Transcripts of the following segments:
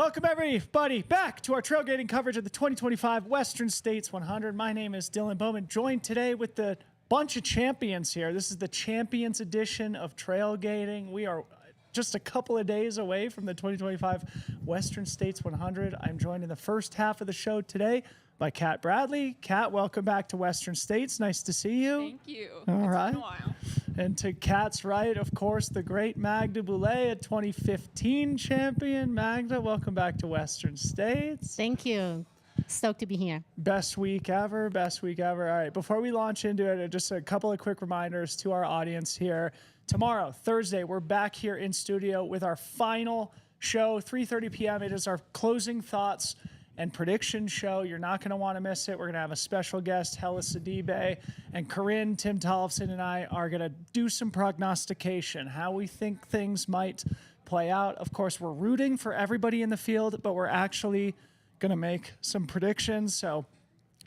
Welcome, everybody, back to our trailgating coverage of the 2025 Western States 100. My name is Dylan Bowman, joined today with the bunch of champions here. This is the Champions Edition of trailgating. We are just a couple of days away from the 2025 Western States 100. I'm joined in the first half of the show today by Kat Bradley. Kat, welcome back to Western States. Nice to see you. Thank you. All right. It's been a while. And to Kat's right, of course, the great Magda Boulet, a 2015 champion. Magda, welcome back to Western States. Thank you. Stoked to be here. Best week ever, best week ever. All right, before we launch into it, just a couple of quick reminders to our audience here. Tomorrow, Thursday, we're back here in studio with our final show, 3:30 p.m. It is our closing thoughts and prediction show. You're not going to want to miss it. We're going to have a special guest, Hella Sidibe, and Corinne, Tim Tollefson, and I are going to do some prognostication, how we think things might play out. Of course, we're rooting for everybody in the field, but we're actually going to make some predictions, so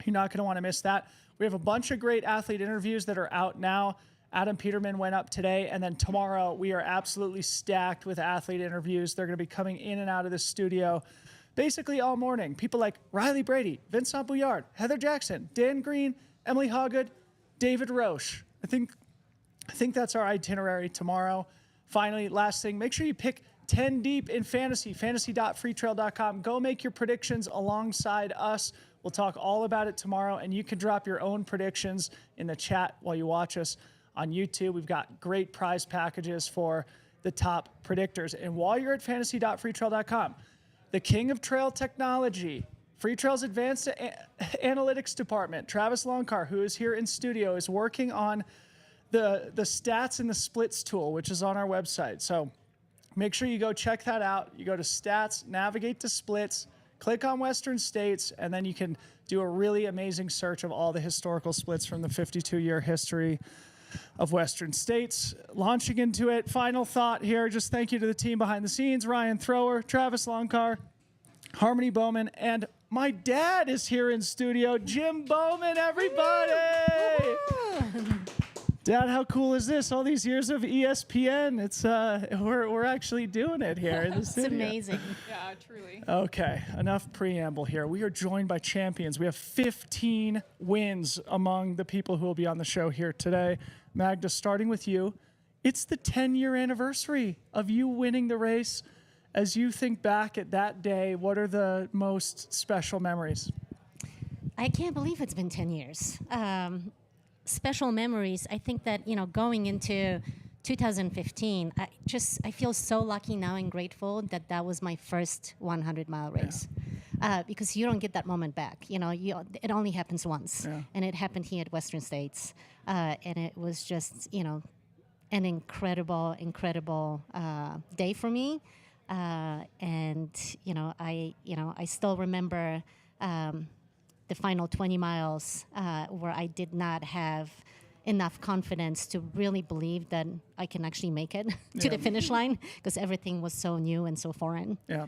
you're not going to want to miss that. We have a bunch of great athlete interviews that are out now. Adam Peterman went up today, and then tomorrow we are absolutely stacked with athlete interviews. They're going to be coming in and out of the studio basically all morning. People like Riley Brady, Vincent Bouillard, Heather Jackson, Dan Green, Emily Hawgood, David Roche. I think that's our itinerary tomorrow. Finally, last thing, make sure you pick 10 deep in fantasy, fantasy.freetrail.com. Go make your predictions alongside us. We'll talk all about it tomorrow, and you can drop your own predictions in the chat while you watch us on YouTube. We've got great prize packages for the top predictors. And while you're at fantasy.freetrail.com, the king of trail technology, Freetrail's advanced analytics department, Travis Longcar, who is here in studio, is working on the stats and the splits tool, which is on our website. So make sure you go check that out. You go to stats, navigate to splits, click on Western States, and then you can do a really amazing search of all the historical splits from the 52-year history of Western States. Launching into it, final thought here, just thank you to the team behind the scenes, Ryan Thrower, Travis Longcar, Harmony Bowman, and my dad is here in studio, Jim Bowman, everybody! Dad, how cool is this? All these years of ESPN, it's we're actually doing it here in the studio. It's amazing. Yeah, truly. Okay, enough preamble here. We are joined by champions. We have 15 wins among the people who will be on the show here today. Magda, starting with you, it's the 10-year anniversary of you winning the race. As you think back at that day, what are the most special memories? I can't believe it's been 10 years. Special memories. I think that, going into 2015, I feel so lucky now and grateful that that was my first 100-mile race. Yeah. Because you don't get that moment back. It only happens once. Yeah. And it happened here at Western States. And it was just, an incredible day for me. And I still remember the final 20 miles where I did not have enough confidence to really believe that I can actually make it to the finish line because everything was so new and so foreign. Yeah.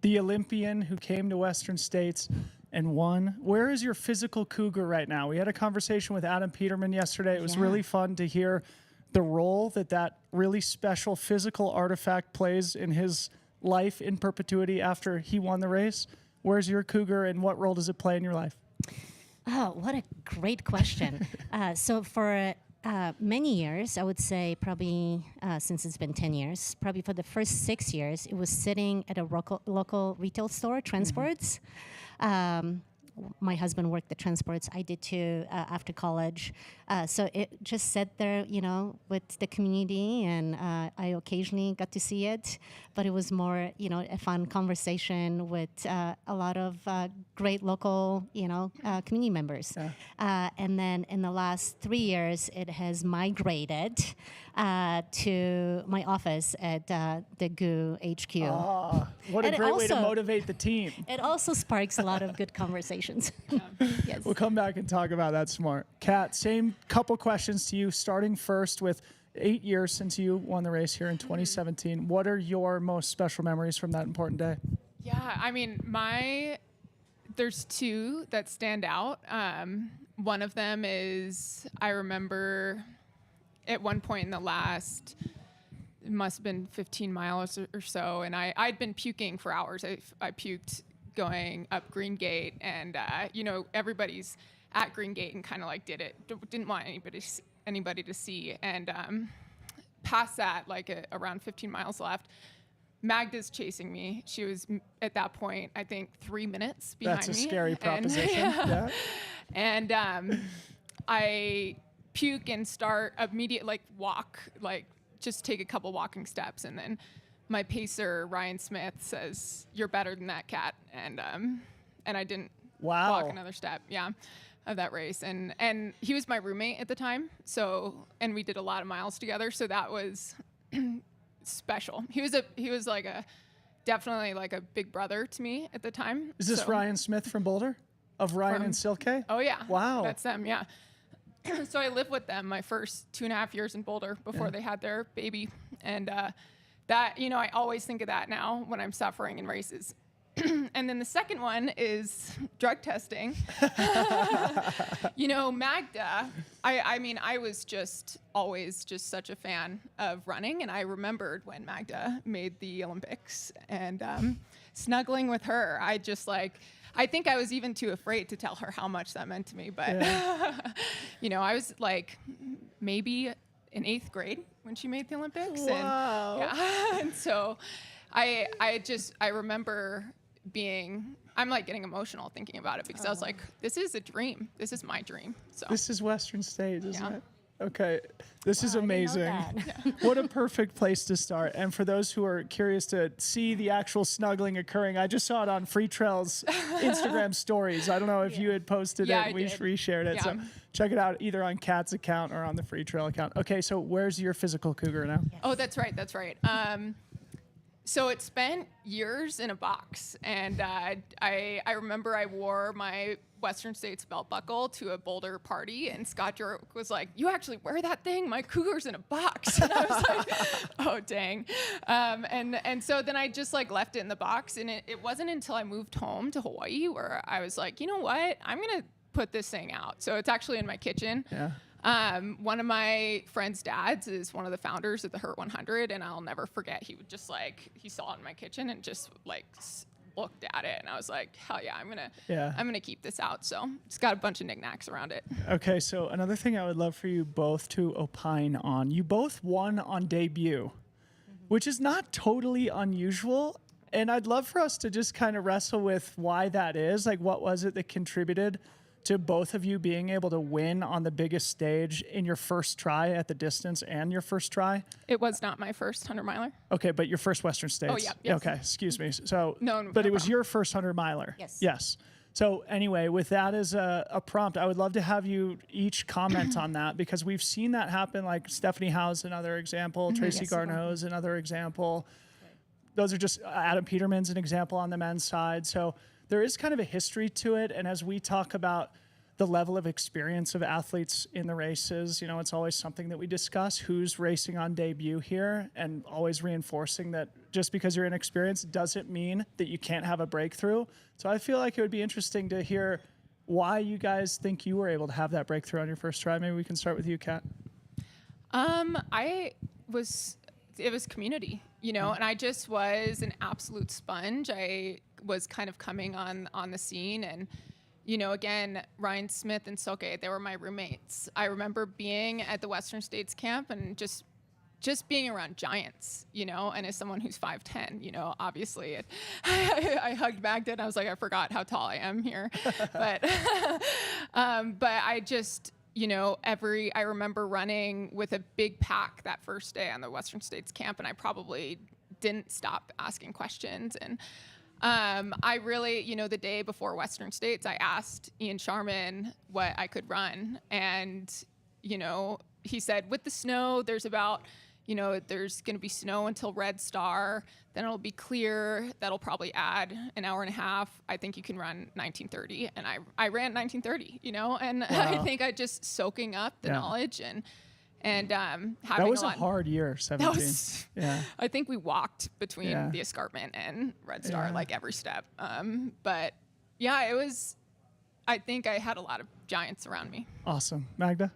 The Olympian who came to Western States and won. Where is your physical cougar right now? We had a conversation with Adam Peterman yesterday. It was really fun to hear the role that really special physical artifact plays in his life in perpetuity after he won the race. Where's your cougar and what role does it play in your life? Oh, what a great question. So for many years, I would say probably since it's been 10 years, probably for the first 6 years, it was sitting at a local retail store, Transports. My husband worked at Transports. I did too after college. So it just sat there, with the community, and I occasionally got to see it. But it was more, a fun conversation with a lot of great local, community members. Yeah. And then in the last 3 years, it has migrated to my office at the GU HQ. Oh, what a great way to motivate the team. It also sparks a lot of good conversations. Yes. We'll come back and talk about that some more. Kat, same couple questions to you, starting first with 8 years since you won the race here in 2017. What are your most special memories from that important day? Yeah, I mean, there's two that stand out. One of them is I remember at one point in the last it must have been 15 miles or so. And I'd been puking for hours. I puked going up Green Gate, and everybody's at Green Gate and kind of like didn't want anybody to see. And past that, like around 15 miles left, Magda's chasing me. She was at that point, I think, 3 minutes behind me. That's a scary proposition. Yeah. And I puke and start immediate walk, just take a couple walking steps, and then my pacer Ryan Smith says, "You're better than that, Kat," and I didn't walk another step. Yeah. Of that race, and he was my roommate at the time, and we did a lot of miles together, so that was special. He was definitely like a big brother to me at the time. Is this Ryan Smith from Boulder? Of Ryan and Silke? Oh yeah. Wow. That's them, yeah. So I lived with them my first 2.5 years in Boulder before they had their baby, and that I always think of that now when I'm suffering in races. And then the second one is drug testing. Magda, I was always such a fan of running. And I remembered when Magda made the Olympics and snuggling with her. I think I was even too afraid to tell her how much that meant to me. But, I was maybe in 8th grade when she made the Olympics. Wow. And so I remember I'm getting emotional thinking about it because I was like, this is a dream. This is my dream. So this is Western States, isn't it? Okay. This is I didn't know amazing. that. What a perfect place to start. And for those who are curious to see the actual snuggling occurring, I just saw it on Freetrail's Instagram stories. I don't know if you had posted it. I We did. reshared it. Yeah. So check it out either on Kat's account or on the Freetrail account. Okay. So where's your physical cougar now? Yes. Oh, that's right. So it spent years in a box, and I remember I wore my Western States belt buckle to a Boulder party, and Scott Jurek was like, "You actually wear that thing? My cougar's in a box." And I was like, "Oh dang!" And so then I just left it in the box, and it wasn't until I moved home to Hawaii where I was like, you know what? I'm gonna put this thing out. So it's actually in my kitchen. Yeah. One of my friend's dads is one of the founders of the Hurt 100, and I'll never forget. He would just he saw it in my kitchen and just looked at it, and I was like, hell yeah, I'm gonna keep this out. So it's got a bunch of knickknacks around it. Okay. So another thing I would love for you both to opine on. You both won on debut, which is not totally unusual. And I'd love for us to just kind of wrestle with why that is. What was it that contributed to both of you being able to win on the biggest stage in your first try at the distance and your first try? It was not my first 100-miler. Okay, but your first Western States. Oh, yeah. Yes. Okay, excuse me. So, No, but no it was problem. your first 100-miler. Yes. Yes. So anyway, with that as a prompt, I would love to have you each comment on that, because we've seen that happen. Like Stephanie Howe's another example, Tracy Yes. Garneau's another example. Those are just Adam Peterman's an example on the men's side. So there is kind of a history to it. And as we talk about the level of experience of athletes in the races, it's always something that we discuss, who's racing on debut here, and always reinforcing that just because you're inexperienced doesn't mean that you can't have a breakthrough. So I feel like it would be interesting to hear why you guys think you were able to have that breakthrough on your first try. Maybe we can start with you, Kat. It was community, and I just was an absolute sponge. I was kind of coming on the scene, and again, Ryan Smith and Silke, they were my roommates. I remember being at the Western States camp and just being around giants, and as someone who's 5'10", obviously I hugged Magda and I was like, I forgot how tall I am here. But I just, I remember running with a big pack that first day on the Western States camp, and I probably didn't stop asking questions. And I really, the day before Western States, I asked Ian Sharman what I could run. And, he said, with the snow, there's about, there's going to be snow until Red Star. Then it'll be clear. That'll probably add an hour and a half. I think you can run 19:30. And I ran 19:30, and I think I just soaking up the knowledge and having That was a a lot. hard year, 17. Yeah. I think we walked between Yeah. the escarpment and Red Star, Yeah. every step. But yeah, I think I had a lot of giants around me. Awesome. Magda?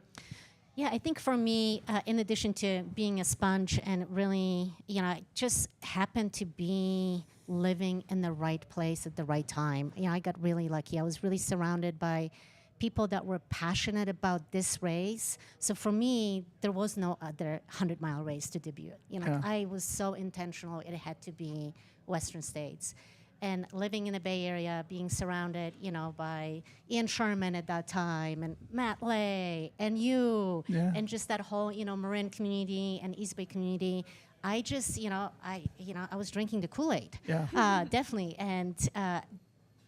Yeah, I think for me, in addition to being a sponge and really, I just happened to be living in the right place at the right time. I got really lucky. I was really surrounded by people that were passionate about this race. So for me, there was no other 100-mile race to debut. I was so intentional. It had to be Western States. And living in the Bay Area, being surrounded, by Ian Sherman at that time, and Matt Lay, and you, and just that whole, Marin community and East Bay community. I just, I was drinking the Kool-Aid, definitely. And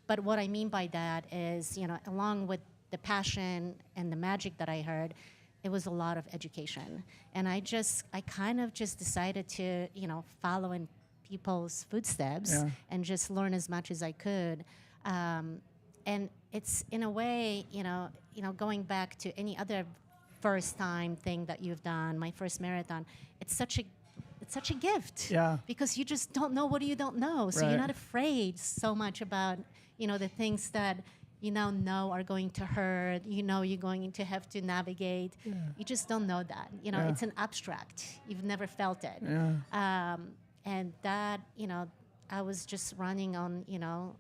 but what I mean by that is, along with the passion and the magic that I heard, it was a lot of education. And I kind of just decided to, follow in people's footsteps and just learn as much as I could. And it's in a way, going back to any other first time thing that you've done, my first marathon, it's such a gift. Yeah. Because you just don't know what you don't know. So you're not afraid so much about, the things that you now know are going to hurt, you're going to have to navigate. You just don't know that. It's an abstract. You've never felt it. And that, I was just running on,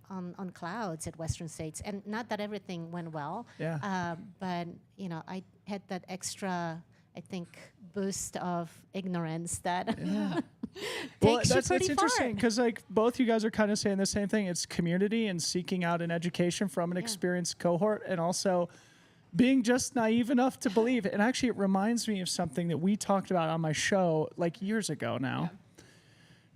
on clouds at Western States. And not that everything went well, but, I had that extra, I think, boost of ignorance that takes you pretty it's interesting because both you guys are kind of saying the same thing. It's community and seeking out an education from an experienced cohort, and also being just naive enough to believe. And actually, it reminds me of something that we talked about on my show years ago now. Yeah.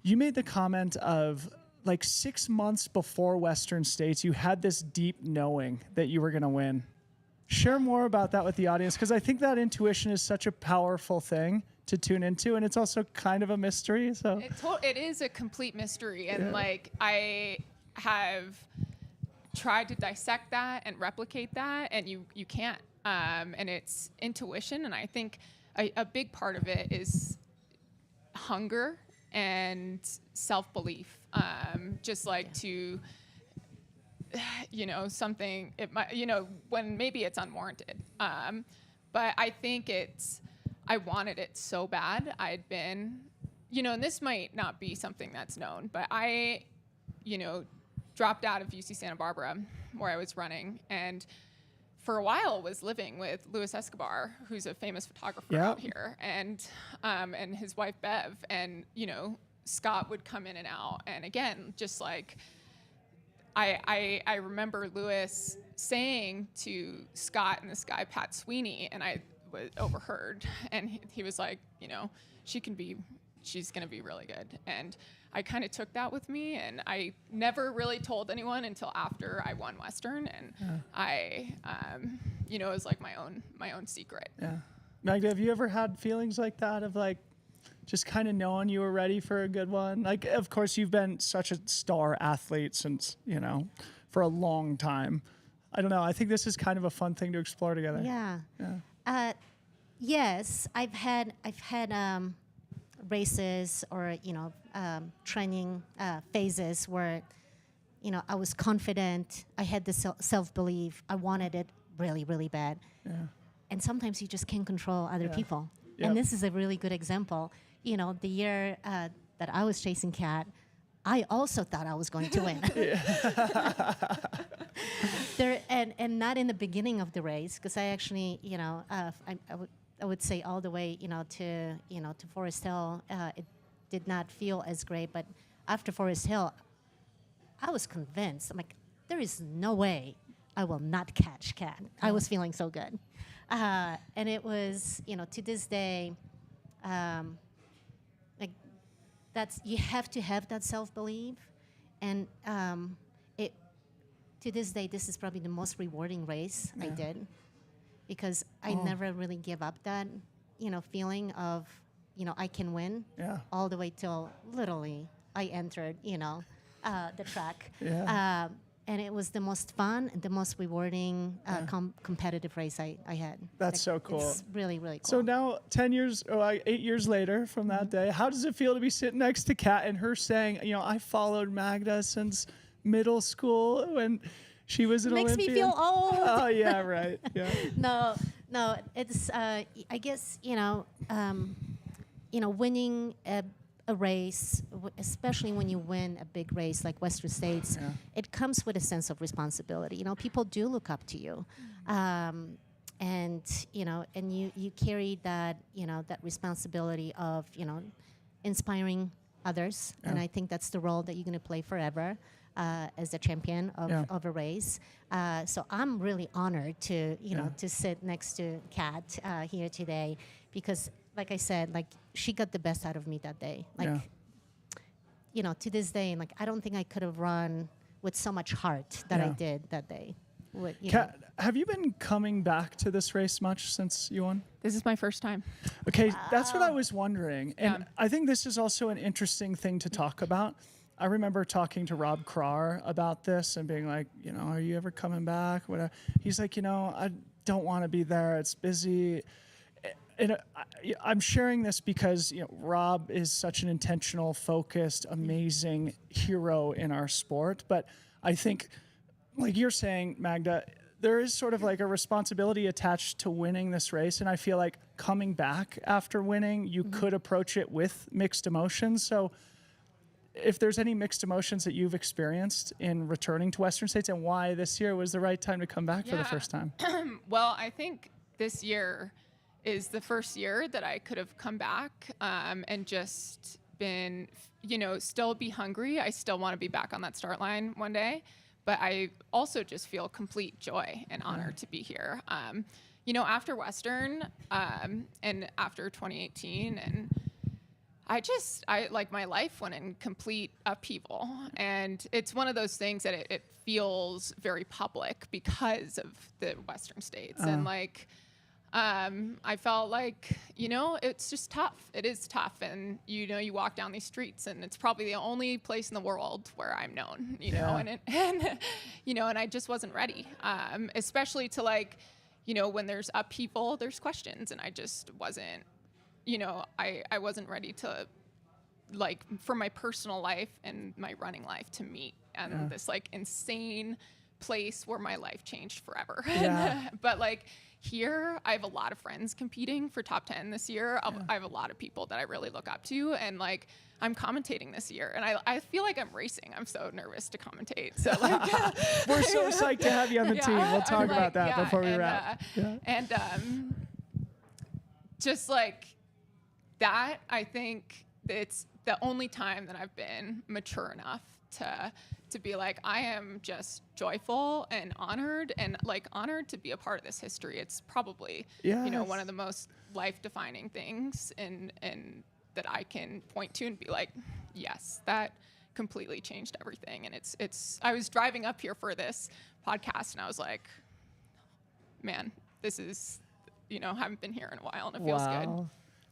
You made the comment of 6 months before Western States, you had this deep knowing that you were going to win. Share more about that with the audience, because I think that intuition is such a powerful thing to tune into, and it's also kind of a mystery. So it is a complete mystery, and I have tried to dissect that and replicate that, and you can't. And it's intuition, and I think a big part of it is hunger and self-belief, just to, something, it might, when maybe it's unwarranted. But I think I wanted it so bad. I'd been, and this might not be something that's known, but I, dropped out of UC Santa Barbara where I was running, and for a while was living with Luis Escobar, who's a famous photographer out here, and his wife Bev, and Scott would come in and out, and again, just I remember Luis saying to Scott and this guy Pat Sweeney, and I was overheard, and he was like, she's gonna be really good, and I kind of took that with me, and I never really told anyone until after I won Western, and I, it was my own secret. Yeah. Magda, have you ever had feelings like that of just kind of knowing you were ready for a good one? Of course, you've been such a star athlete since, for a long time. I don't know. I think this is kind of a fun thing to explore together. Yeah. Yes, I've had races or training phases where I was confident, I had the self-belief, I wanted it really, really bad, and sometimes you just can't control other people. And this is a really good example. The year that I was chasing Kat, I also thought I was going to win. And not in the beginning of the race, because I actually I would say all the way, to Forest Hill, it did not feel as great. But after Forest Hill, I was convinced. I'm like, there is no way I will not catch Kat. I was feeling so good. And it was, to this day, you have to have that self-belief. And to this day, this is probably the most rewarding race I did. Because I never really give up that, feeling of, I can win all the way till literally I entered, the track. And it was the most fun and the most rewarding competitive race I had. That's so cool. It's really, really cool. So now 8 years later from that day, how does it feel to be sitting next to Kat and her saying, I followed Magda since middle school when she was an Olympian? Makes me feel old. Oh, yeah, right. Yeah. No, No, it's I guess winning a race, especially when you win a big race like Western States, it comes with a sense of responsibility. People do look up to you, and you carry that that responsibility of inspiring others, and I think that's the role that you're going to play forever. As a champion of a race, so I'm really honored to to sit next to Kat here today, because like I said, like she got the best out of me that day. Like to this day, like I don't think I could have run with so much heart that I did that day. Kat, have you been coming back to this race much since you won? This is my first time. Okay, that's what I was wondering, and I think this is also an interesting thing to talk about. I remember talking to Rob Krar about this and being like, are you ever coming back? Whatever. He's like, I don't want to be there. It's busy. And I'm sharing this because Rob is such an intentional, focused, amazing hero in our sport. But I think, like you're saying, Magda, there is sort of like a responsibility attached to winning this race. And I feel like coming back after winning, you could approach it with mixed emotions. So if there's any mixed emotions that you've experienced in returning to Western States, and why this year was the right time to come back for the first time. Well, I think this year is the first year that I could have come back and just been, still be hungry. I still want to be back on that start line one day, but I also just feel complete joy and honor to be here. After Western and after 2018, and I like my life went in complete upheaval, and it's one of those things that it feels very public because of the Western States. And like, I felt like, it's just tough. It is tough. And, you walk down these streets and it's probably the only place in the world where I'm known, and I just wasn't ready. Especially to like, when there's upheaval, there's questions, and I just wasn't, I wasn't ready to, like, for my personal life and my running life to meet and this like insane place where my life changed forever. But like here, I have a lot of friends competing for top 10 this year. I have a lot of people that I really look up to, and like I'm commentating this year, and I feel like I'm racing. I'm so nervous to commentate. So like, we're so psyched to have you on the team. We'll talk about that before we wrap. And just like that, I think it's the only time that I've been mature enough to be like, I am just joyful and honored to be a part of this history. It's probably, one of the most life-defining things and that I can point to and be like, yes, that completely changed everything. And I was driving up here for this podcast and I was like, man, this is, haven't been here in a while and it feels good.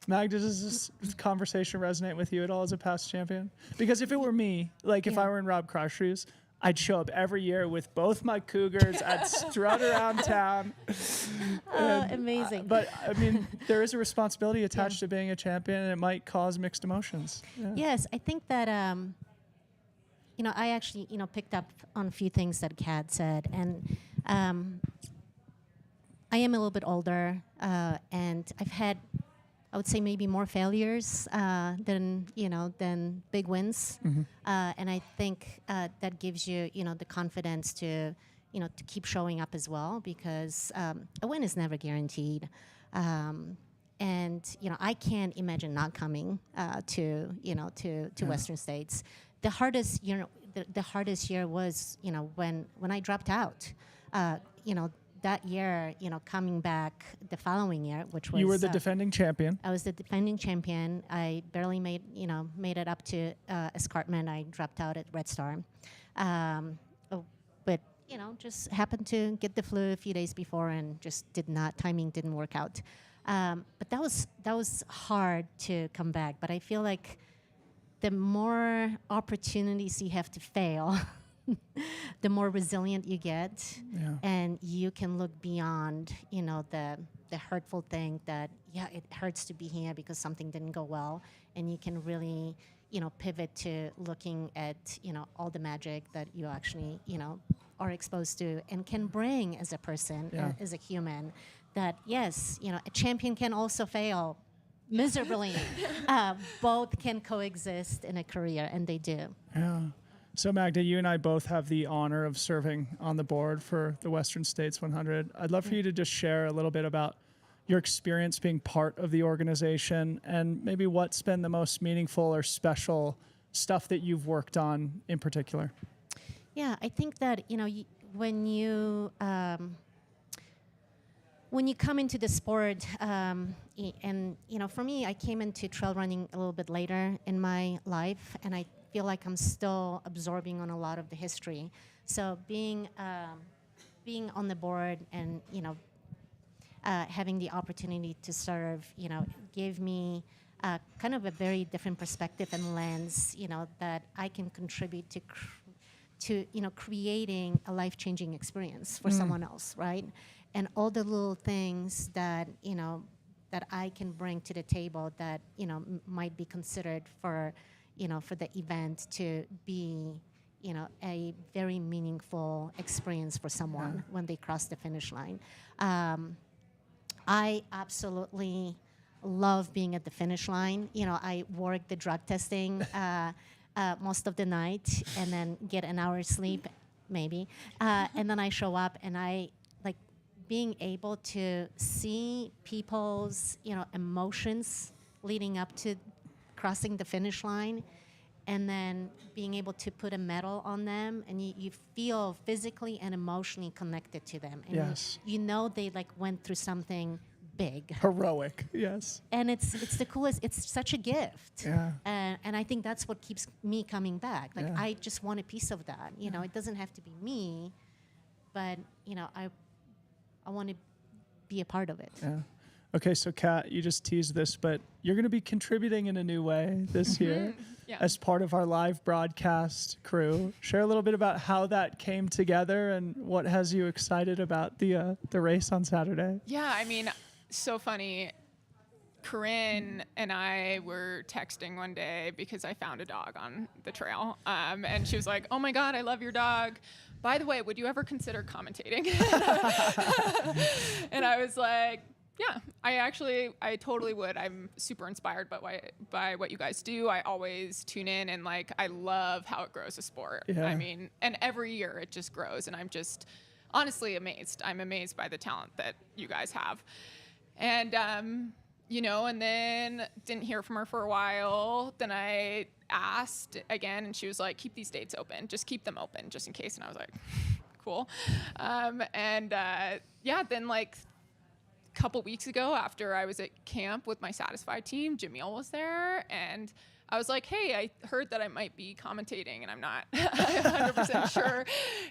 Magda, does this conversation resonate with you at all as a past champion? Because if it were me, like if I were in Rob Krauss' shoes, I'd show up every year with both my Cougars. I'd strut around town. Amazing. But I mean, there is a responsibility attached to being a champion, and it might cause mixed emotions. Yes, I think that I actually picked up on a few things that Kat said, and I am a little bit older, and I've had, I would say, maybe more failures than big wins. And I think that gives you, the confidence to keep showing up as well, because a win is never guaranteed. And I can't imagine not coming to Western States. The hardest, the hardest year was, when I dropped out. That year, coming back the following year, which was... You were the defending champion. I was the defending champion. I barely made it up to escarpment. I dropped out at Red Star. But, just happened to get the flu a few days before and just timing didn't work out. But that was hard to come back. But I feel like the more opportunities you have to fail... the more resilient you get, and you can look beyond, the hurtful thing that, it hurts to be here because something didn't go well, and you can really, pivot to looking at, all the magic that you actually, are exposed to and can bring as a person, as a human, that yes, a champion can also fail miserably. Both can coexist in a career, and they do. Yeah. So Magda, you and I both have the honor of serving on the board for the Western States 100. I'd love for you to just share a little bit about your experience being part of the organization and maybe what's been the most meaningful or special stuff that you've worked on in particular. Yeah, I think that, when you come into the sport, and, for me, I came into trail running a little bit later in my life, and I feel like I'm still absorbing on a lot of the history. So being on the board and, having the opportunity to serve, gave me kind of a very different perspective and lens, that I can contribute to creating a life-changing experience for someone else, right? And all the little things that, that I can bring to the table that, might be considered for the event to be, a very meaningful experience for someone when they cross the finish line. I absolutely love being at the finish line. I work the drug testing most of the night and then get an hour's sleep, maybe. And then I show up and I like being able to see people's, emotions leading up to crossing the finish line, and then being able to put a medal on them, and you feel physically and emotionally connected to them. And Yes. they like went through something big. Heroic, yes. And it's the coolest. It's such a gift. Yeah. And I think that's what keeps me coming back. Like, Yeah. I just want a piece of that. It doesn't have to be me, but, I want to be a part of it. Yeah. Okay, so Kat, you just teased this, but you're going to be contributing in a new way this year Yeah. as part of our live broadcast crew. Share a little bit about how that came together and what has you excited about the race on Saturday. Yeah, I mean, so funny. Corinne and I were texting one day because I found a dog on the trail. And she was like, "Oh my God, I love your dog. By the way, would you ever consider commentating?" And I was like, yeah, I totally would. I'm super inspired by what you guys do. I always tune in and like, I love how it grows a sport. Yeah. I mean, and every year it just grows, and I'm just honestly amazed. I'm amazed by the talent that you guys have. And, and then didn't hear from her for a while. Then I asked again, and she was like, "Keep these dates open. Just keep them open just in case." And I was like, cool. Then like a couple weeks ago, after I was at camp with my Satisfied team, Jamil was there, and I was like, "Hey, I heard that I might be commentating, and I'm not 100% sure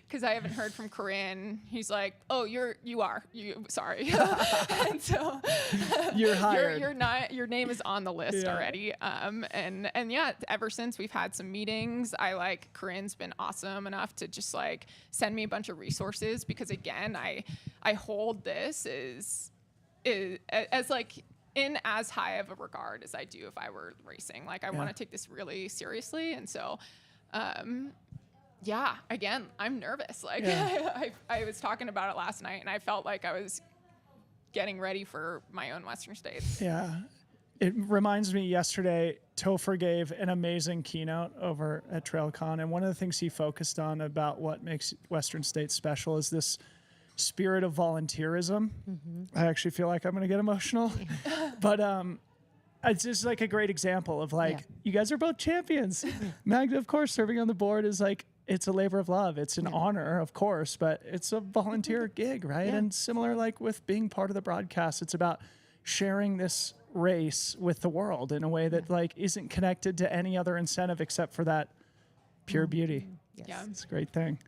because I haven't heard from Corinne." He's like, "Oh, you are. Sorry." And so You're hired. You're not. Your name is on the list Yeah. already. And yeah, ever since we've had some meetings, Corinne's been awesome enough to just like send me a bunch of resources, because again, I hold this as like in as high of a regard as I do if I were racing. Like, I want to take this really seriously. And so, again, I'm nervous. Like, I was talking about it last night, and I felt like I was getting ready for my own Western States. Yeah. It reminds me, yesterday, Topher gave an amazing keynote over at TrailCon, and one of the things he focused on about what makes Western States special is this spirit of volunteerism. I actually feel like I'm going to get emotional, but it's just like a great example of like, you guys are both champions. Magda, of course, serving on the board is like, it's a labor of love. It's an honor, of course, but it's a volunteer gig, right? And similar, like with being part of the broadcast, it's about sharing this race with the world in a way that like isn't connected to any other incentive except for that pure beauty. Yes. Yeah. It's a great thing.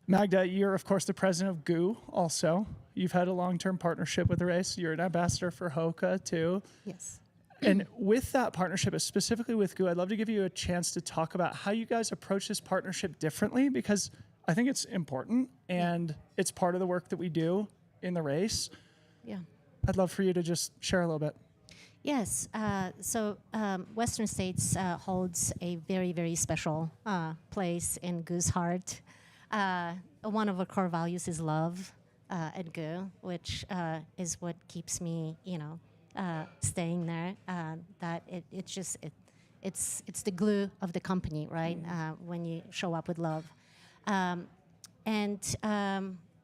Magda, you're, of course, the president of GU also. You've had a long-term partnership with the race. You're an ambassador for HOKA, too. Yes. And with that partnership, specifically with GU, I'd love to give you a chance to talk about how you guys approach this partnership differently, because I think it's important, and it's part of the work that we do in the race. Yeah. I'd love for you to just share a little bit. Yes. So Western States holds a very, very special place in GU's heart. one of our core values is love at GU, which is what keeps me, staying there. That it's the glue of the company, right? When you show up with love, and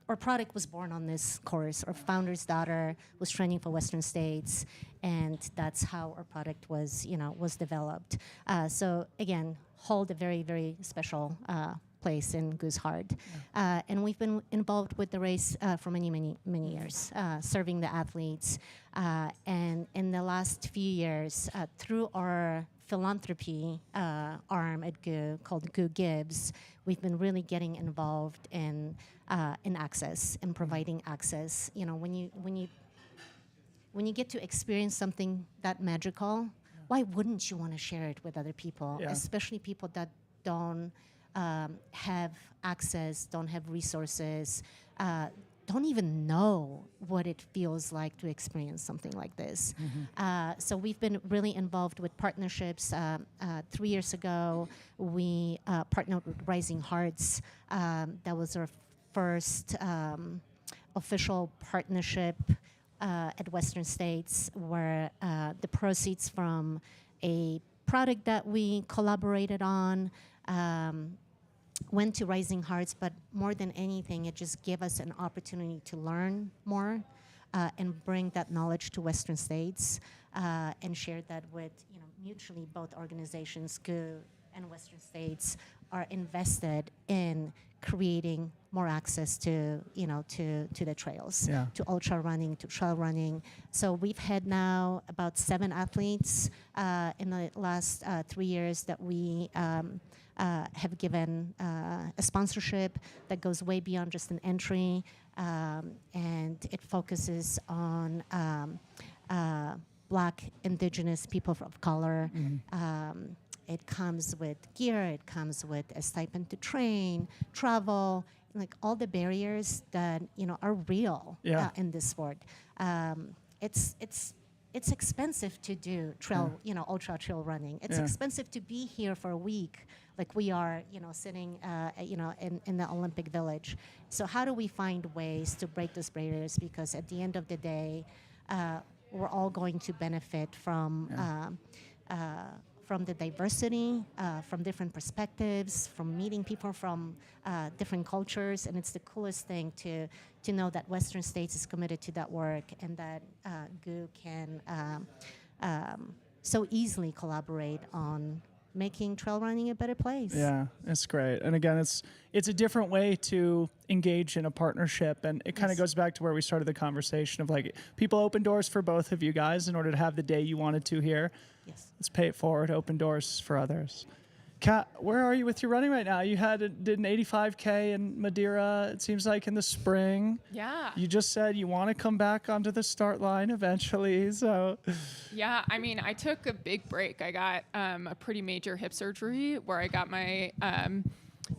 our product was born on this course. Our founder's daughter was training for Western States, and that's how our product was developed. So again, hold a very, very special place in GU's heart. And we've been involved with the race for many, many, many years, serving the athletes. And in the last few years, through our philanthropy arm at GU called GU Gives, we've been really getting involved in access and providing access. When you get to experience something that magical, why wouldn't you want to share it with other people, especially people that don't have access, don't have resources, don't even know what it feels like to experience something like this. So we've been really involved with partnerships. 3 years ago, we partnered with Rising Hearts. That was our first official partnership at Western States, where the proceeds from a product that we collaborated on went to Rising Hearts, but more than anything, it just gave us an opportunity to learn more and bring that knowledge to Western States and share that with, mutually both organizations, GU and Western States, are invested in creating more access to the trails, to ultra running, to trail running. So we've had now about 7 athletes in the last 3 years that we have given a sponsorship that goes way beyond just an entry, and it focuses on Black, Indigenous people of color. It comes with gear, it comes with a stipend to train, travel, like all the barriers that are real in this sport. It's expensive to do trail, ultra trail running. It's expensive to be here for a week, like we are, sitting, in the Olympic Village. So how do we find ways to break those barriers? Because at the end of the day, we're all going to benefit from the diversity, from different perspectives, from meeting people from different cultures, and it's the coolest thing to know that Western States is committed to that work, and that GU can so easily collaborate on making trail running a better place. Yeah, it's great. And again, it's a different way to engage in a partnership, and it kind of goes back to where we started the conversation of like, people open doors for both of you guys in order to have the day you wanted to here. Yes. Let's pay it forward, open doors for others. Kat, where are you with your running right now? You did an 85K in Madeira, it seems like, in the spring. Yeah. You just said you want to come back onto the start line eventually, so. Yeah, I mean, I took a big break. I got a pretty major hip surgery where I got my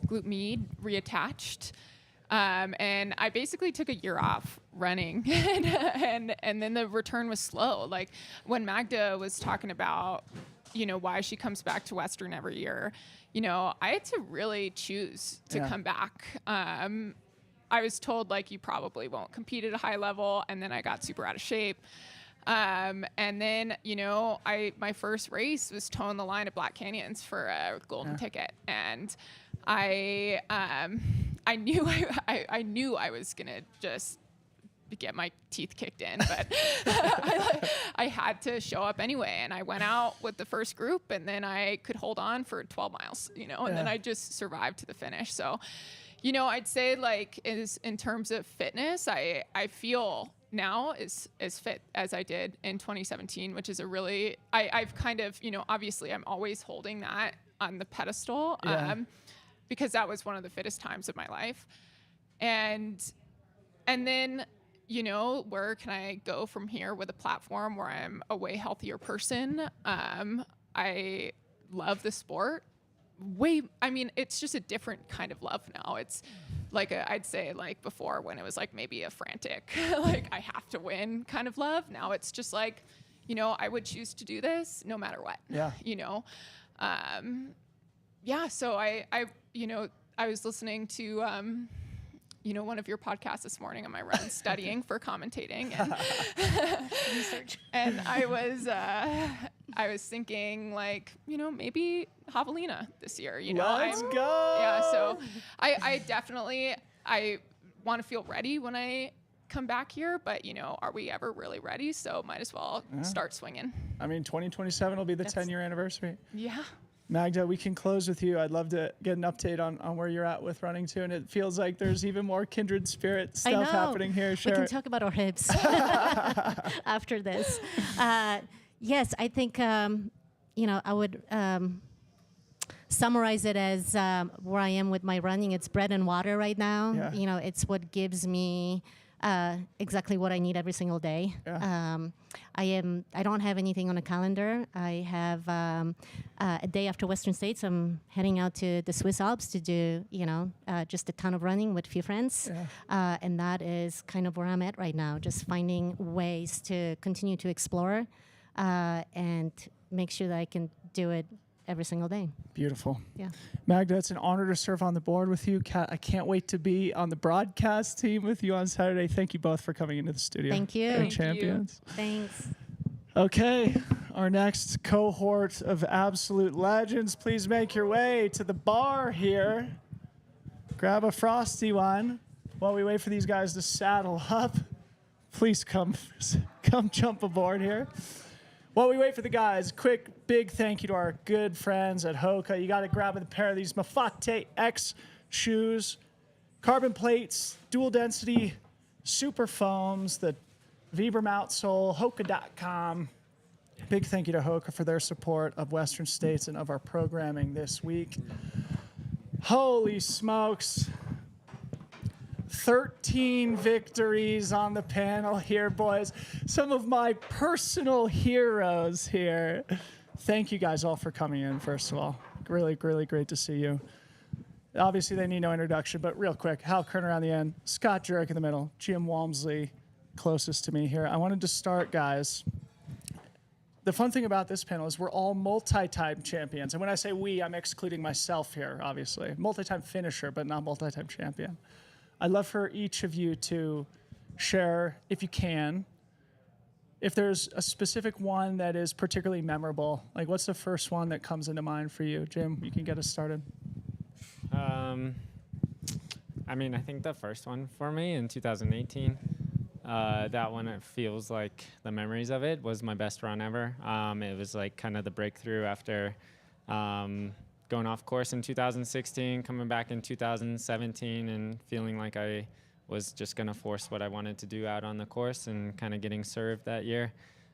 glute med reattached. And I basically took a year off running, and then the return was slow. Like when Magda was talking about, why she comes back to Western every year, I had to really choose to come back. I was told, like, you probably won't compete at a high level, and then I got super out of shape. And then, my first race was toeing the line at Black Canyons for a golden ticket, and I knew I was gonna just get my teeth kicked in, but I had to show up anyway. And I went out with the first group, and then I could hold on for 12 miles, and then I just survived to the finish. So, I'd say, like, in terms of fitness, I feel now is as fit as I did in 2017, which is I've kind of, obviously I'm always holding that on the pedestal, because that was one of the fittest times of my life. And then, where can I go from here with a platform where I'm a way healthier person? I love the sport. It's just a different kind of love now. It's like I'd say, like, before, when it was like maybe a frantic, like, I have to win kind of love. Now it's just like, I would choose to do this no matter what. So I was listening to one of your podcasts this morning on my run, studying for commentating, and Research. and I was thinking like, maybe javelina this year. Let's go. Yeah, so I definitely want to feel ready when I come back here, but are we ever really ready? So might as well start swinging. I mean, 2027 will be the 10-year anniversary. Yeah. Magda, we can close with you. I'd love to get an update on where you're at with running too. And it feels like there's even more kindred spirit stuff happening here. We Share can it. talk about our hips after this. Yes, I think, I would summarize it as where I am with my running. It's bread and water right now. Yeah. It's what gives me exactly what I need every single day. Yeah. I don't have anything on a calendar. I have a day after Western States. I'm heading out to the Swiss Alps to do, just a ton of running with a few friends. Yeah. And that is kind of where I'm at right now, just finding ways to continue to explore and make sure that I can do it every single day. Beautiful. Yeah. Magda, it's an honor to serve on the board with you. I can't wait to be on the broadcast team with you on Saturday. Thank you both for coming into the studio. Thank you. You're Thank you. champions. Thanks. Okay, our next cohort of absolute legends, please make your way to the bar here. Grab a frosty one while we wait for these guys to saddle up. Please come jump aboard here. While we wait for the guys, quick big thank you to our good friends at HOKA. You got to grab a pair of these Mafate X shoes, carbon plates, dual density, super foams, the Vibram outsole, HOKA.com. Big thank you to HOKA for their support of Western States and of our programming this week. Holy smokes. 13 victories on the panel here, boys. Some of my personal heroes here. Thank you guys all for coming in, first of all. Really, really great to see you. Obviously, they need no introduction, but real quick, Hal Koerner on the end, Scott Jurek in the middle, Jim Walmsley closest to me here. I wanted to start, guys. The fun thing about this panel is we're all multi-time champions. And when I say we, I'm excluding myself here, obviously. Multi-time finisher, but not multi-time champion. I'd love for each of you to share, if you can, if there's a specific one that is particularly memorable. Like, what's the first one that comes into mind for you? Jim, you can get us started. I think the first one for me in 2018, that one, it feels like the memories of it was my best run ever. It was like kind of the breakthrough after going off course in 2016, coming back in 2017 and feeling like I was just going to force what I wanted to do out on the course and kind of getting served that year.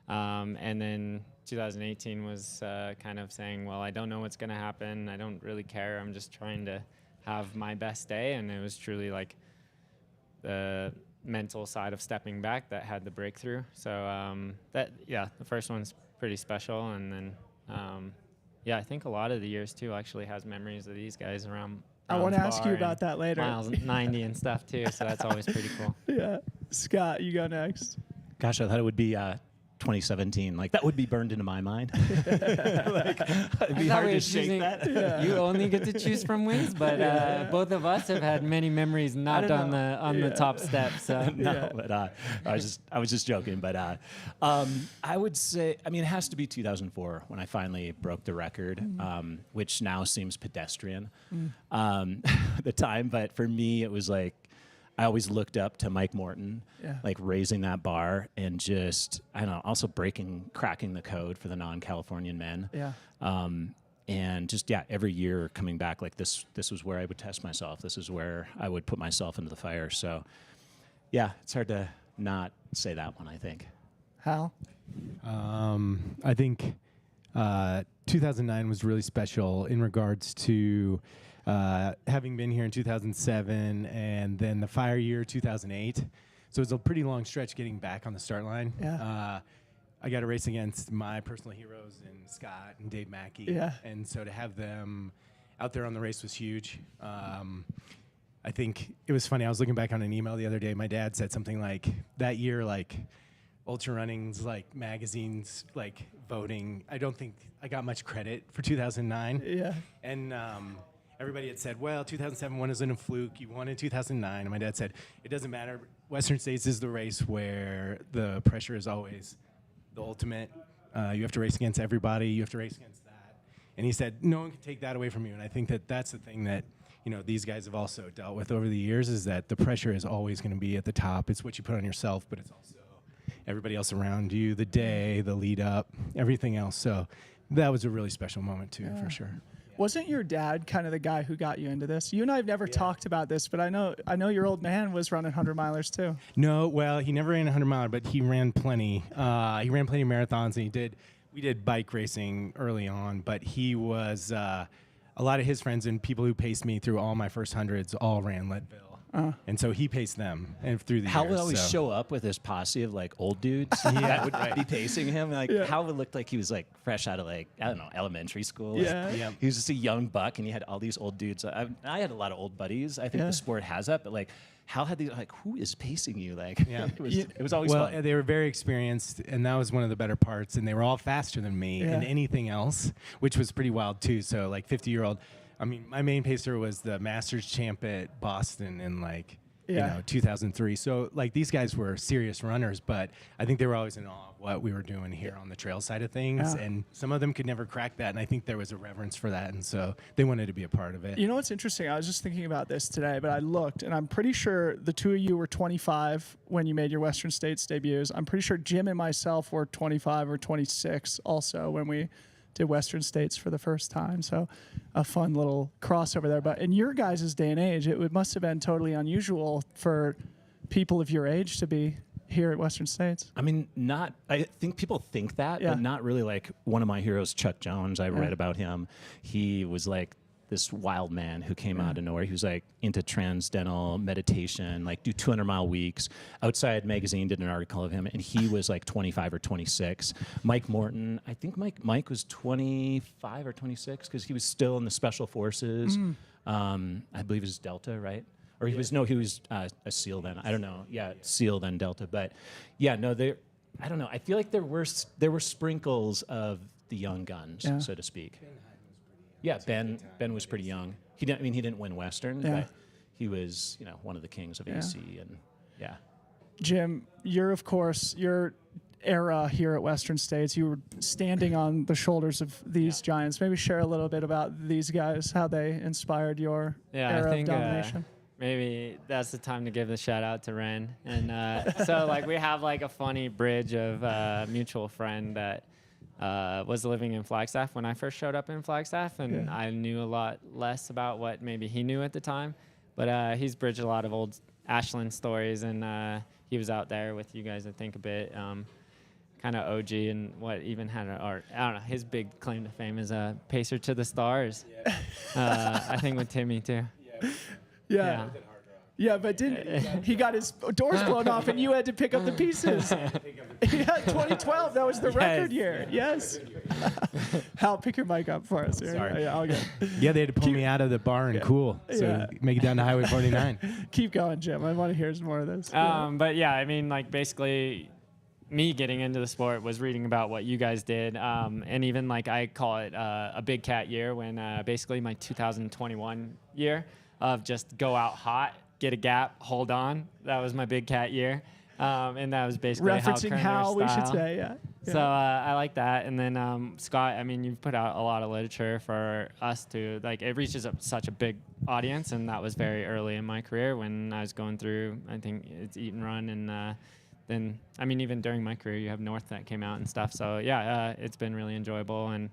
And then 2018 was kind of saying, well, I don't know what's going to happen. I don't really care. I'm just trying to have my best day. And it was truly like the mental side of stepping back that had the breakthrough. So the first one's pretty special. And then, I think a lot of the years too actually has memories of these guys around. I want to ask you about that later. Miles 90 and stuff too, so that's always pretty cool. Yeah. Scott, you go next. Gosh, I thought it would be 2017. Like, that would be burned into my mind. It'd be hard to shake that. Yeah. You only get to choose from wins, but both of us have had many memories not on the top step. So but I was just joking. But I would say, it has to be 2004 when I finally broke the record, which now seems pedestrian at the time. But for me, it was like, I always looked up to Mike Morton, like raising that bar and just, also cracking the code for the non-Californian men. Yeah. And just, every year coming back, like this was where I would test myself. This is where I would put myself into the fire. So, it's hard to not say that one, I think. Hal? I think 2009 was really special in regards to having been here in 2007 and then the fire year 2008. So it was a pretty long stretch getting back on the start line. Yeah. I got to race against my personal heroes in Scott and Dave Mackey. Yeah. And so to have them out there on the race was huge. I think it was funny. I was looking back on an email the other day. My dad said something like, that year, like, Ultra Running's, like, magazines, like, voting. I don't think I got much credit for 2009. Yeah. everybody had said, well, 2007 wasn't a fluke. You won in 2009. And my dad said, it doesn't matter. Western States is the race where the pressure is always the ultimate. You have to race against everybody. You have to race against that. And he said, no one can take that away from you. And I think that that's the thing that, these guys have also dealt with over the years, is that the pressure is always going to be at the top. It's what you put on yourself, but it's also everybody else around you, the day, the lead up, everything else. So that was a really special moment too, for sure. Wasn't your dad kind of the guy who got you into this? You and I have never talked about this, but I know your old man was running 100-milers too. No, well, he never ran a 100-miler, but he ran plenty. He ran plenty of marathons, and we did bike racing early on, but he was, a lot of his friends and people who paced me through all my first hundreds all ran Leadville. And so he paced them and through the Hal years. would always show up with his posse of like old dudes that would be pacing him. Like Hal would look like he was like fresh out of like, I don't know, elementary school. Yeah. He was just a young buck and he had all these old dudes. I had a lot of old buddies. I think the sport has that, but like Hal had these like, who is pacing you? Like it was always fun. They were very experienced, and that was one of the better parts. And they were all faster than me and anything else, which was pretty wild too. So like 50-year-old. I mean, my main pacer was the Masters champ at Boston in 2003. So like these guys were serious runners, but I think they were always in awe of what we were doing here on the trail side of things. And some of them could never crack that. And I think there was a reverence for that. And so they wanted to be a part of it. You know what's interesting? I was just thinking about this today, but I looked, and I'm pretty sure the two of you were 25 when you made your Western States debuts. I'm pretty sure Jim and myself were 25 or 26 also when we did Western States for the first time. So a fun little crossover there. But in your guys' day and age, must have been totally unusual for people of your age to be here at Western States. I mean, I think people think that, but not really. Like one of my heroes, Chuck Jones, I read about him. He was like this wild man who came out of nowhere. He was like into transcendental meditation, like do 200-mile weeks. Outside Magazine did an article of him, and he was like 25 or 26. Mike Morton, I think Mike was 25 or 26 because he was still in the Special Forces. I believe it was Delta, right? Or he was a SEAL then. I don't know. Yeah, SEAL then Delta. But yeah, no, I don't know. I feel like there were sprinkles of the young guns, so to speak. Yeah, Ben was pretty young. He didn't win Western, but he was, one of the kings of AC, and Jim, your era here at Western States, you were standing on the shoulders of these giants. Maybe share a little bit about these guys, how they inspired your era of domination. Maybe that's the time to give the shout out to Ren. And so like we have like a funny bridge of a mutual friend that was living in Flagstaff when I first showed up in Flagstaff, and I knew a lot less about what maybe he knew at the time. But he's bridged a lot of old Ashland stories, and he was out there with you guys, I think, a bit. Kind of OG, and what even had I don't know, his big claim to fame is a pacer to the stars. I think with Timmy too. Yeah. Yeah, but he got his doors blown off, and you had to pick up the pieces. Yeah, 2012, that was the record year. Yes. Hal, pick your mic up for us. Here. Sorry. Yeah, I'll get. Yeah, they had to pull me out of the bar and cool, so make it down to Highway 49. Keep going, Jim. I want to hear some more of this. But yeah, I mean, like basically, me getting into the sport was reading about what you guys did, and even like I call it a big cat year when basically my 2021 year of just go out hot, get a gap, hold on. That was my big cat year. And that was basically referencing Hal Koerner we should style. say, yeah. So I like that. And then Scott, I mean, you've put out a lot of literature for us to, like, it reaches such a big audience. And that was very early in my career when I was going through, I think it's Eat and Run. And then, I mean, even during my career, you have North that came out and stuff. So yeah, it's been really enjoyable. And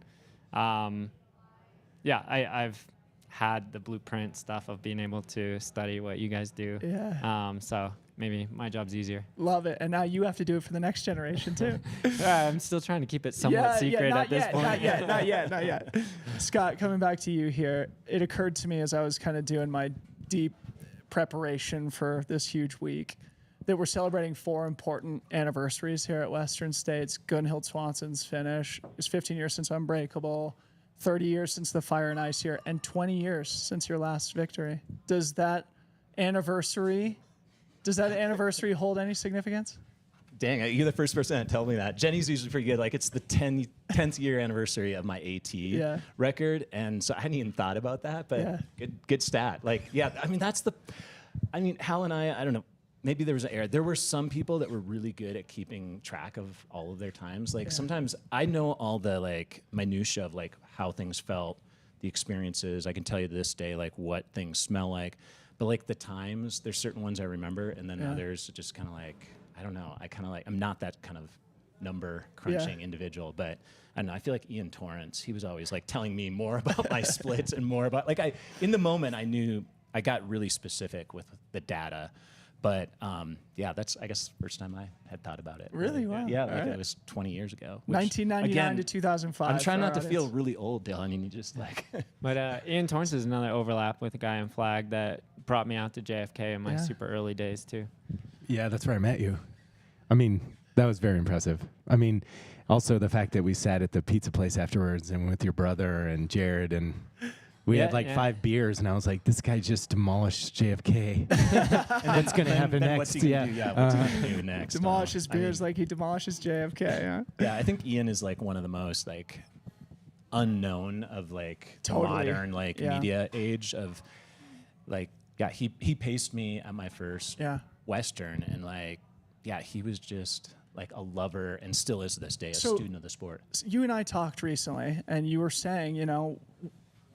yeah, I've had the blueprint stuff of being able to study what you guys do. Yeah. So maybe my job's easier. Love it. And now you have to do it for the next generation too. I'm still trying to keep it somewhat secret at this point. Not yet. Scott, coming back to you here, it occurred to me as I was kind of doing my deep preparation for this huge week that we're celebrating 4 important anniversaries here at Western States. Gunhild Swanson's finish. It's 15 years since Unbreakable, 30 years since the Fire and Ice year, and 20 years since your last victory. Does that anniversary hold any significance? Dang, you're the first person to tell me that. Jenny's usually pretty good. Like, it's the 10th year anniversary of my AT record, and so I hadn't even thought about that, but good stat. Like, yeah, I mean, Hal and I don't know, maybe there was an error. There were some people that were really good at keeping track of all of their times. Like, sometimes I know all the, like, minutia of, like, how things felt, the experiences. I can tell you to this day, like, what things smell like. But, like, the times, there's certain ones I remember, and then others just kind of, like, I don't know. I'm not that kind of number crunching individual, but I don't know. I feel like Ian Torrance, he was always, like, telling me more about my splits and more about, like, in the moment, I knew I got really specific with the data. But that's, I guess, the first time I had thought about it. Really? Wow. Yeah, like it was 20 years ago. 1999 to 2005. I'm trying not to feel really old, Dylan, and you just like. But Ian Torrance is another overlap with a guy in flag that brought me out to JFK in my super early days too. Yeah, that's where I met you. I mean, that was very impressive. I mean, also the fact that we sat at the pizza place afterwards and with your brother and Jared, and we had like 5 beers, and I was like, this guy just demolished JFK. And what's going to happen next? What's he gonna do? Yeah, what's he gonna do next? Demolishes beers like he demolishes JFK. Yeah. Yeah, I think Ian is like one of the most like unknown of like modern like media age of like he paced me at my first Western, and like he was just like a lover, and still is to this day a student of the sport. You and I talked recently, and you were saying, you know,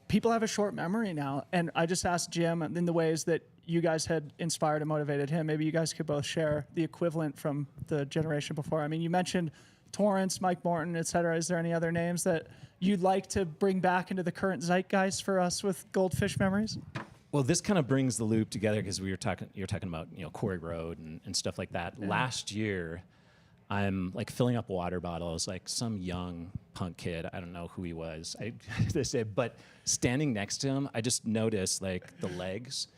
people have a short memory now, and I just asked Jim in the ways that you guys had inspired and motivated him. Maybe you guys could both share the equivalent from the generation before. I mean, you mentioned Torrance, Mike Morton, et cetera. Is there any other names that you'd like to bring back into the current zeitgeist for us with Goldfish memories? Well, this kind of brings the loop together because you're talking about, you know, Quarry Road and stuff like that. Yeah. Last year, I'm like filling up water bottles, like some young punk kid. I don't know who he was. But standing next to him, I just noticed like the legs,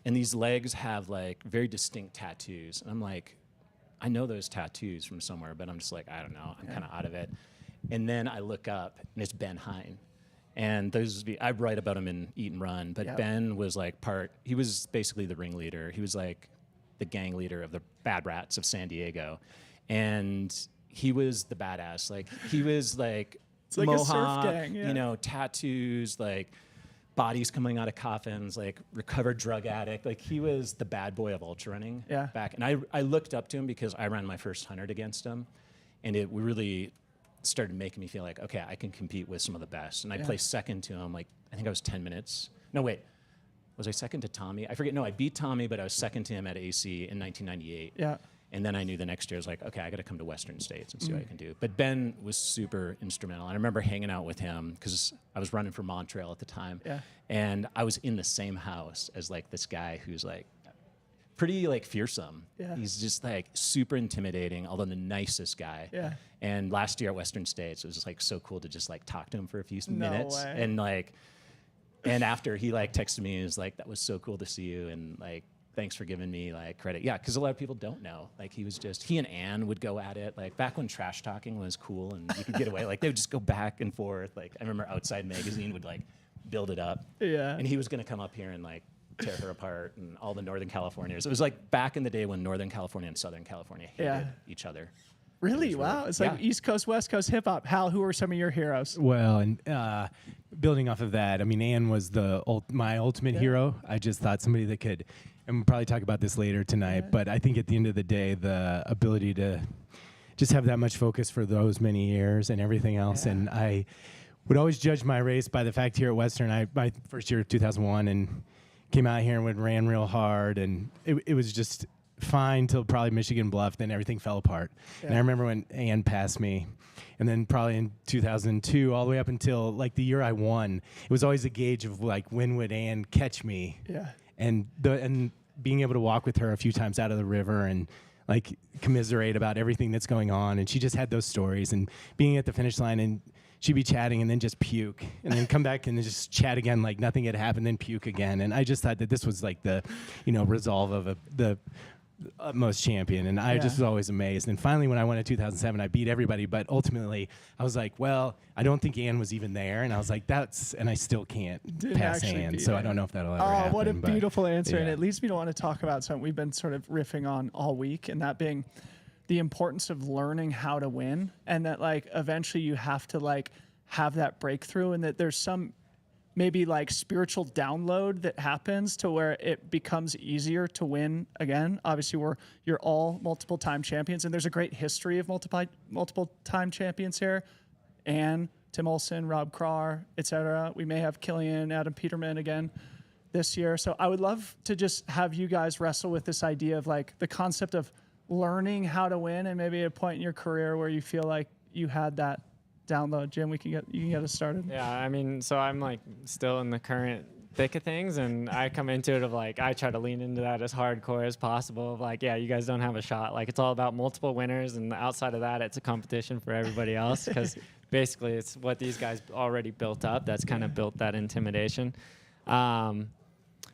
and these legs have like very distinct tattoos. And I'm like, I know those tattoos from somewhere, but I'm just like, I don't know. I'm kind of out of it. And then I look up, and it's Ben Hine. And I write about him in Eat and Run, but Ben was like he was basically the ringleader. He was like the gang leader of the Bad Rats of San Diego. And he was the badass. Like, he was like, it's like mohawk, a surf gang, you know, tattoos, like bodies coming out of coffins, like recovered drug addict. Like, he was the bad boy of ultra running back. And I looked up to him because I ran my first 100 against him. And it really started making me feel like, okay, I can compete with some of the best. And I placed second to him. Like, I think I was 10 minutes. No, wait. Was I second to Tommy? I forget. No, I beat Tommy, but I was second to him at AC in 1998. Yeah. And then I knew the next year, I was like, okay, I got to come to Western States and see what I can do. But Ben was super instrumental. And I remember hanging out with him because I was running for Montreal at the time. Yeah. And I was in the same house as like this guy who's like pretty like fearsome. Yeah. He's just like super intimidating, although the nicest guy. Yeah. And last year at Western States, it was just like so cool to just like talk to him for a few minutes. Way. And like, and after he like texted me, he was like, that was so cool to see you. And like, thanks for giving me like credit. Yeah, because a lot of people don't know. Like, he and Ann would go at it. Like, back when trash talking was cool and you could get away. Like, they would just go back and forth. Like, I remember Outside Magazine would like build it up. Yeah. And he was gonna come up here and like tear her apart, and all the Northern Californians. It was like back in the day when Northern California and Southern California hated each other. Really? Wow. It's like East Coast, West Coast hip hop. Hal, who are some of your heroes? Well, and building off of that, I mean, Ann was my ultimate hero. I just thought somebody that could, and we'll probably talk about this later tonight, but I think at the end of the day, the ability to just have that much focus for those many years and everything else. And I would always judge my race by the fact here at Western, my first year, 2001, and came out here and ran real hard, and it was just fine till probably Michigan Bluff, then everything fell apart. And I remember when Ann passed me, and then probably in 2002 all the way up until like the year I won, it was always a gauge of like, when would Ann catch me? Yeah. And being able to walk with her a few times out of the river and like commiserate about everything that's going on, and she just had those stories, and being at the finish line, and she'd be chatting and then just puke, and then come back and then just chat again like nothing had happened, then puke again. And I just thought that this was like the, you know, resolve of the utmost champion, and I just was always amazed. And finally, when I won in 2007, I beat everybody, but ultimately I was like, well, I don't think Ann was even there, and I was like, and I still can't pass Ann, so I don't know if that'll ever happen. Oh, what a beautiful answer, and it leads me to want to talk about something we've been sort of riffing on all week, and that being the importance of learning how to win, and that like eventually you have to like have that breakthrough, and that there's some maybe like spiritual download that happens to where it becomes easier to win again. Obviously you're all multiple time champions, and there's a great history of multiple time champions here. And Tim Olson, Rob Krar, etc. We may have Killian, Adam Peterman again this year. So I would love to just have you guys wrestle with this idea of like the concept of learning how to win, and maybe a point in your career where you feel like you had that download. Jim, you can get us started. Yeah, I mean, so I'm like still in the current thick of things, and I come into it of like, I try to lean into that as hardcore as possible of like, yeah, you guys don't have a shot. Like, it's all about multiple winners, and outside of that, it's a competition for everybody else, because basically it's what these guys already built up that's kind of built that intimidation.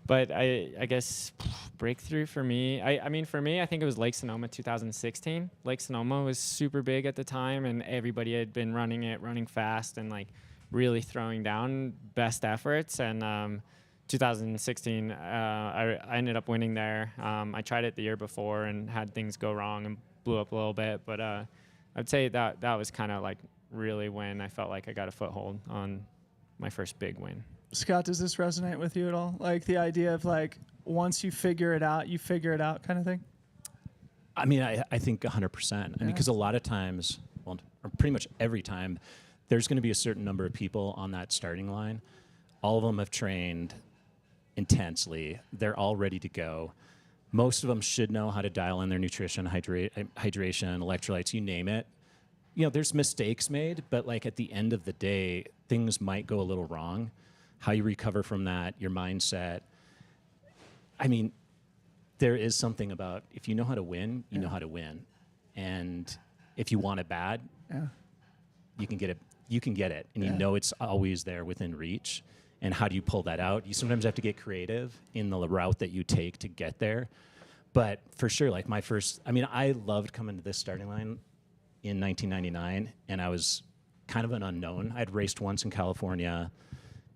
But I guess breakthrough for me, I mean, for me, I think it was Lake Sonoma 2016. Lake Sonoma was super big at the time, and everybody had been running fast and like really throwing down best efforts. And 2016, I ended up winning there. I tried it the year before and had things go wrong and blew up a little bit. But I'd say that was kind of like really when I felt like I got a foothold on my first big win. Scott, does this resonate with you at all? Like the idea of like, once you figure it out kind of thing? I mean, I think 100%. I mean, because a lot of times, well, or pretty much every time, there's going to be a certain number of people on that starting line. All of them have trained intensely. They're all ready to go. Most of them should know how to dial in their nutrition, hydration, electrolytes, you name it. You know, there's mistakes made, but like at the end of the day, things might go a little wrong. How you recover from that, your mindset. I mean, there is something about if you know how to win, you know how to win. And if you want it bad, you can get it. You can get it, and you know it's always there within reach. And how do you pull that out? You sometimes have to get creative in the route that you take to get there. But for sure, like I loved coming to this starting line in 1999, and I was kind of an unknown. I'd raced once in California,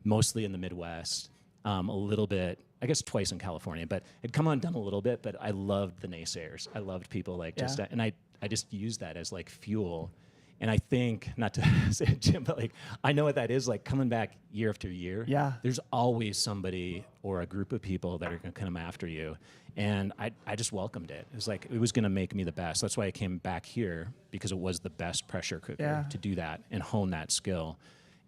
mostly in the Midwest, a little bit, I guess twice in California, but it'd come undone a little bit, but I loved the naysayers. I loved people like and I just used that as like fuel. And I think, not to say it, Jim, but like, I know what that is, like coming back year after year. Yeah. There's always somebody or a group of people that are going to come after you. And I just welcomed it. It was like, it was going to make me the best. That's why I came back here, because it was the best pressure cooker to do that and hone that skill.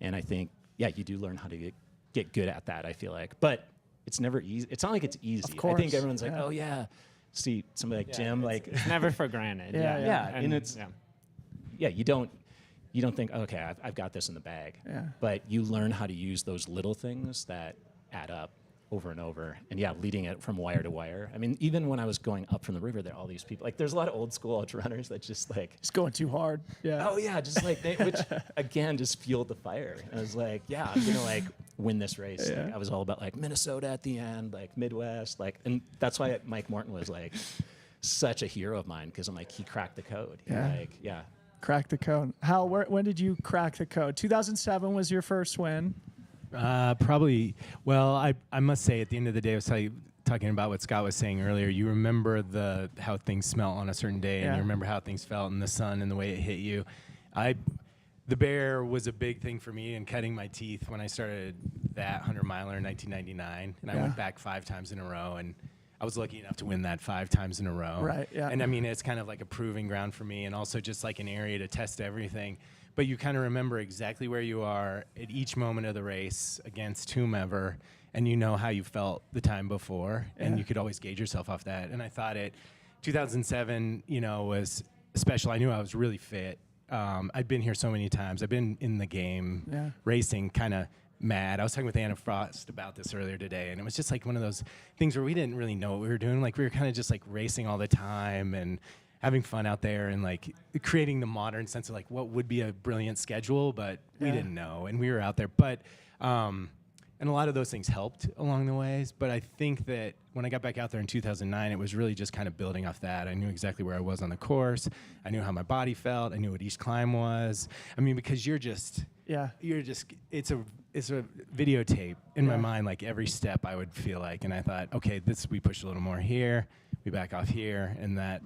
And I think, you do learn how to get good at that, I feel like. But it's never easy. It's not like it's easy. Of course. I think everyone's like, oh, yeah. See, somebody like Jim, like... It's never for granted. And it's... Yeah, you don't think, okay, I've got this in the bag. Yeah. But you learn how to use those little things that add up over and over. And leading it from wire to wire. I mean, even when I was going up from the river, there are all these people. Like, there's a lot of old school ultra runners that just like... It's going too hard. Yeah. Oh, yeah, just like, which, again, just fueled the fire. And I was like, yeah, I'm going to, like, win this race. Yeah. Like, I was all about, like, Minnesota at the end, like, Midwest. Like, and that's why Mike Morton was, like, such a hero of mine, because I'm like, he cracked the code. Crack the code. Hal, when did you crack the code? 2007 was your first win. Probably. Well, I must say, at the end of the day, I was talking about what Scott was saying earlier. You remember how things smelt on a certain day, and you remember how things felt in the sun and the way it hit you. The bear was a big thing for me in cutting my teeth when I started that 100-miler in 1999, and I went back 5 times in a row, and I was lucky enough to win that 5 times in a row. Right, yeah. And I mean, it's kind of like a proving ground for me, and also just like an area to test everything. But you kind of remember exactly where you are at each moment of the race against whomever, and you know how you felt the time before, and you could always gauge yourself off that. And I thought 2007, was special. I knew I was really fit. I'd been here so many times. I've been in the game, racing, kind of mad. I was talking with Anna Frost about this earlier today, and it was just like one of those things where we didn't really know what we were doing. Like, we were kind of just like racing all the time and having fun out there and like creating the modern sense of like what would be a brilliant schedule, but we didn't know, and we were out there. But and a lot of those things helped along the ways. But I think that when I got back out there in 2009, it was really just kind of building off that. I knew exactly where I was on the course. I knew how my body felt. I knew what each climb was. I mean, because it's a videotape in my mind, like every step I would feel like, and I thought, okay, we push a little more here, we back off here, and that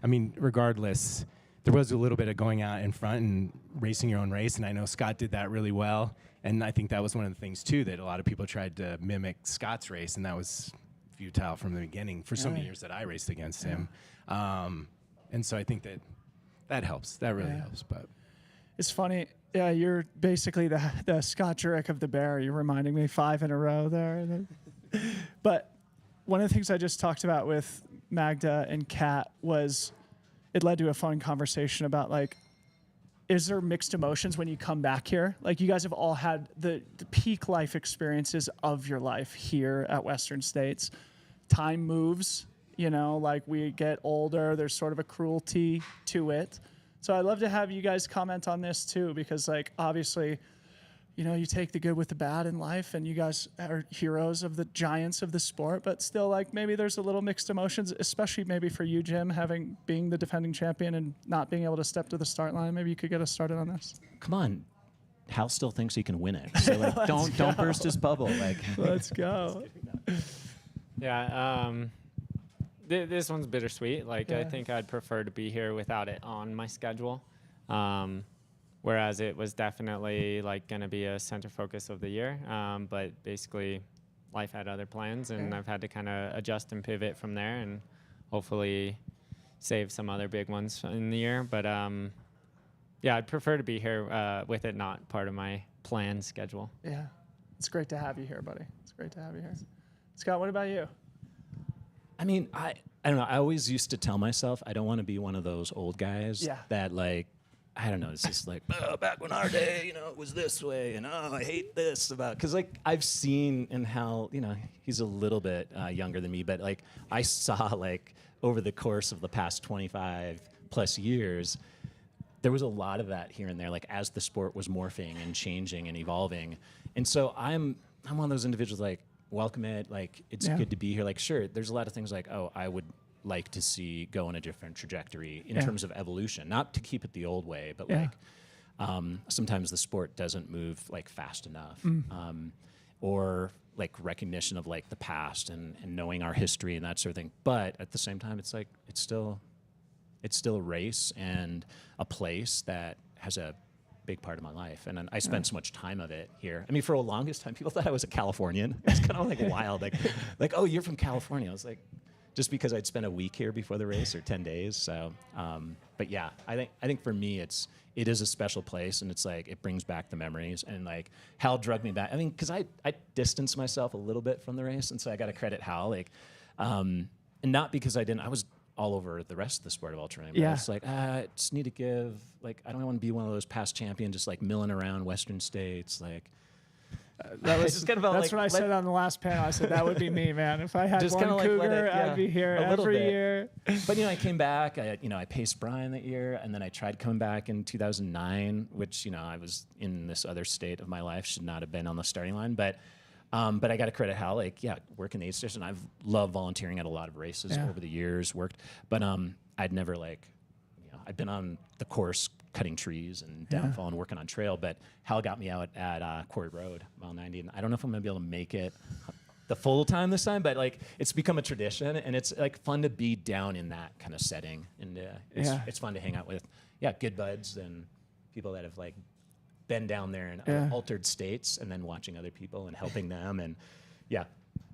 I mean, regardless, there was a little bit of going out in front and racing your own race, and I know Scott did that really well. And I think that was one of the things, too, that a lot of people tried to mimic Scott's race, and that was futile from the beginning for so many years that I raced against him. And so I think that helps. That really helps. But It's funny. Yeah, you're basically the Scott Jurek of the Bear. You're reminding me 5 in a row there. But one of the things I just talked about with Magda and Kat was it led to a fun conversation about, like, is there mixed emotions when you come back here? Like, you guys have all had the peak life experiences of your life here at Western States. Time moves, you know, like we get older. There's sort of a cruelty to it. So I'd love to have you guys comment on this too, because, like, obviously, you know, you take the good with the bad in life, and you guys are heroes of the giants of the sport, but still, like, maybe there's a little mixed emotions, especially maybe for you, Jim, being the defending champion and not being able to step to the start line. Maybe you could get us started on this. Come on. Hal still thinks he can win it. So, like, don't burst his bubble. Like, Let's go. Yeah, this one's bittersweet. Like, I think I'd prefer to be here without it on my schedule. Whereas it was definitely, like, going to be a center focus of the year. But basically, life had other plans, and I've had to kind of adjust and pivot from there and hopefully save some other big ones in the year. But, yeah, I'd prefer to be here with it not part of my planned schedule. Yeah. It's great to have you here, buddy. It's great to have you here. Scott, what about you? I mean, I don't know. I always used to tell myself I don't want to be one of those old guys that, like, I don't know. It's just like, oh, back when our day, you know, it was this way, and oh, I hate this about. Because, like, I've seen in Hal, you know, he's a little bit younger than me, but, like, I saw, like, over the course of the past 25 plus years, there was a lot of that here and there, like, as the sport was morphing and changing and evolving. And so I'm one of those individuals, like, welcome it. Like, it's good to be here. Like, sure, there's a lot of things like, oh, I would like to see go in a different trajectory in terms of evolution, not to keep it the old way, but like sometimes the sport doesn't move like fast enough, or like recognition of like the past and knowing our history and that sort of thing. But at the same time, it's like it's still a race and a place that has a big part of my life, and I spent so much time of it here. I mean, for the longest time, people thought I was a Californian. It's kind of like wild, like, oh, you're from California. I was like, just because I'd spent a week here before the race or 10 days. So, but yeah, I think for me, it is a special place, and it's like, it brings back the memories, and like Hal drugged me back. I mean, cause I distanced myself a little bit from the race. And so I got to credit Hal, like, and not because I was all over the rest of the sport of ultra running. But it's like, I just need to give, like, I don't want to be one of those past champions, just like milling around Western States. Like, That's what I said on the last panel. I said that would be me, man. If I had just one cougar, I'd be here every year. But, you know, I came back. I paced Brian that year, and then I tried coming back in 2009, which, you know, I was in this other state of my life, should not have been on the starting line. But I got to credit Hal, like, working the aid station. I've loved volunteering at a lot of races over the years, but I'd never, like, you know, I'd been on the course cutting trees and downfall and working on trail, but Hal got me out at Quarry Road, mile 90, and I don't know if I'm going to be able to make it the full time this time, but, like, it's become a tradition, and it's, like, fun to be down in that kind of setting, and it's fun to hang out with, good buds and people that have, like, been down there in altered states, and then watching other people and helping them, and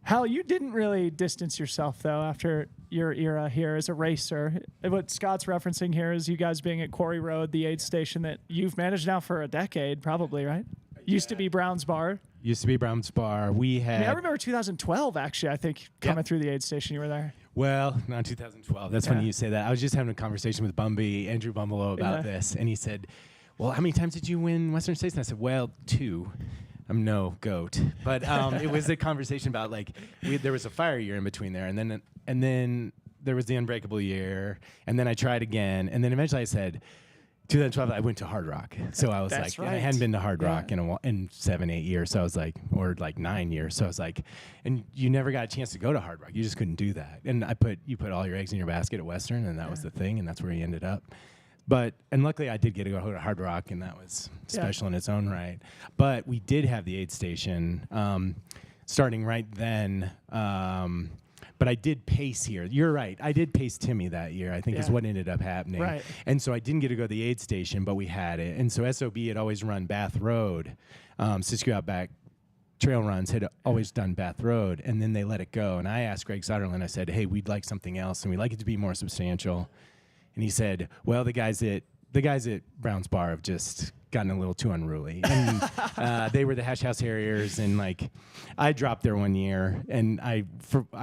Hal, you didn't really distance yourself, though, after your era here as a racer. What Scott's referencing here is you guys being at Quarry Road, the aid station that you've managed now for a decade, probably, right? Used to be Brown's Bar. Used to be Brown's Bar. We had. I remember 2012, actually, I think, coming through the aid station. You were there. Well, not 2012. That's funny you say that. I was just having a conversation with Andrew Bumbelow about this, and he said, well, how many times did you win Western States? And I said, well, 2. I'm no goat, but it was a conversation about, like, there was a fire year in between there, and then there was the unbreakable year, and then I tried again, and then eventually I said, 2012 I went to Hard Rock, so I was like, and I hadn't been to Hard Rock in 7-8 years, so I was like, or like 9 years, so I was like, and you never got a chance to go to Hard Rock, you just couldn't do that, and you put all your eggs in your basket at Western, and that was the thing, and that's where you ended up. And luckily I did get to go to Hard Rock, and that was special in its own right. But we did have the aid station starting right then. but I did pace here. You're right. I did pace Timmy that year, I think is what ended up happening. Right. And so I didn't get to go to the aid station, but we had it. And so SOB had always run Bath Road. Siskiyou Outback Trail Runs had always done Bath Road, and then they let it go. And I asked Greg Sutherland, I said, hey, we'd like something else, and we'd like it to be more substantial. And he said, well, the guys at Brown's Bar have just gotten a little too unruly. And they were the Hash House Harriers, and like I dropped there one year, and I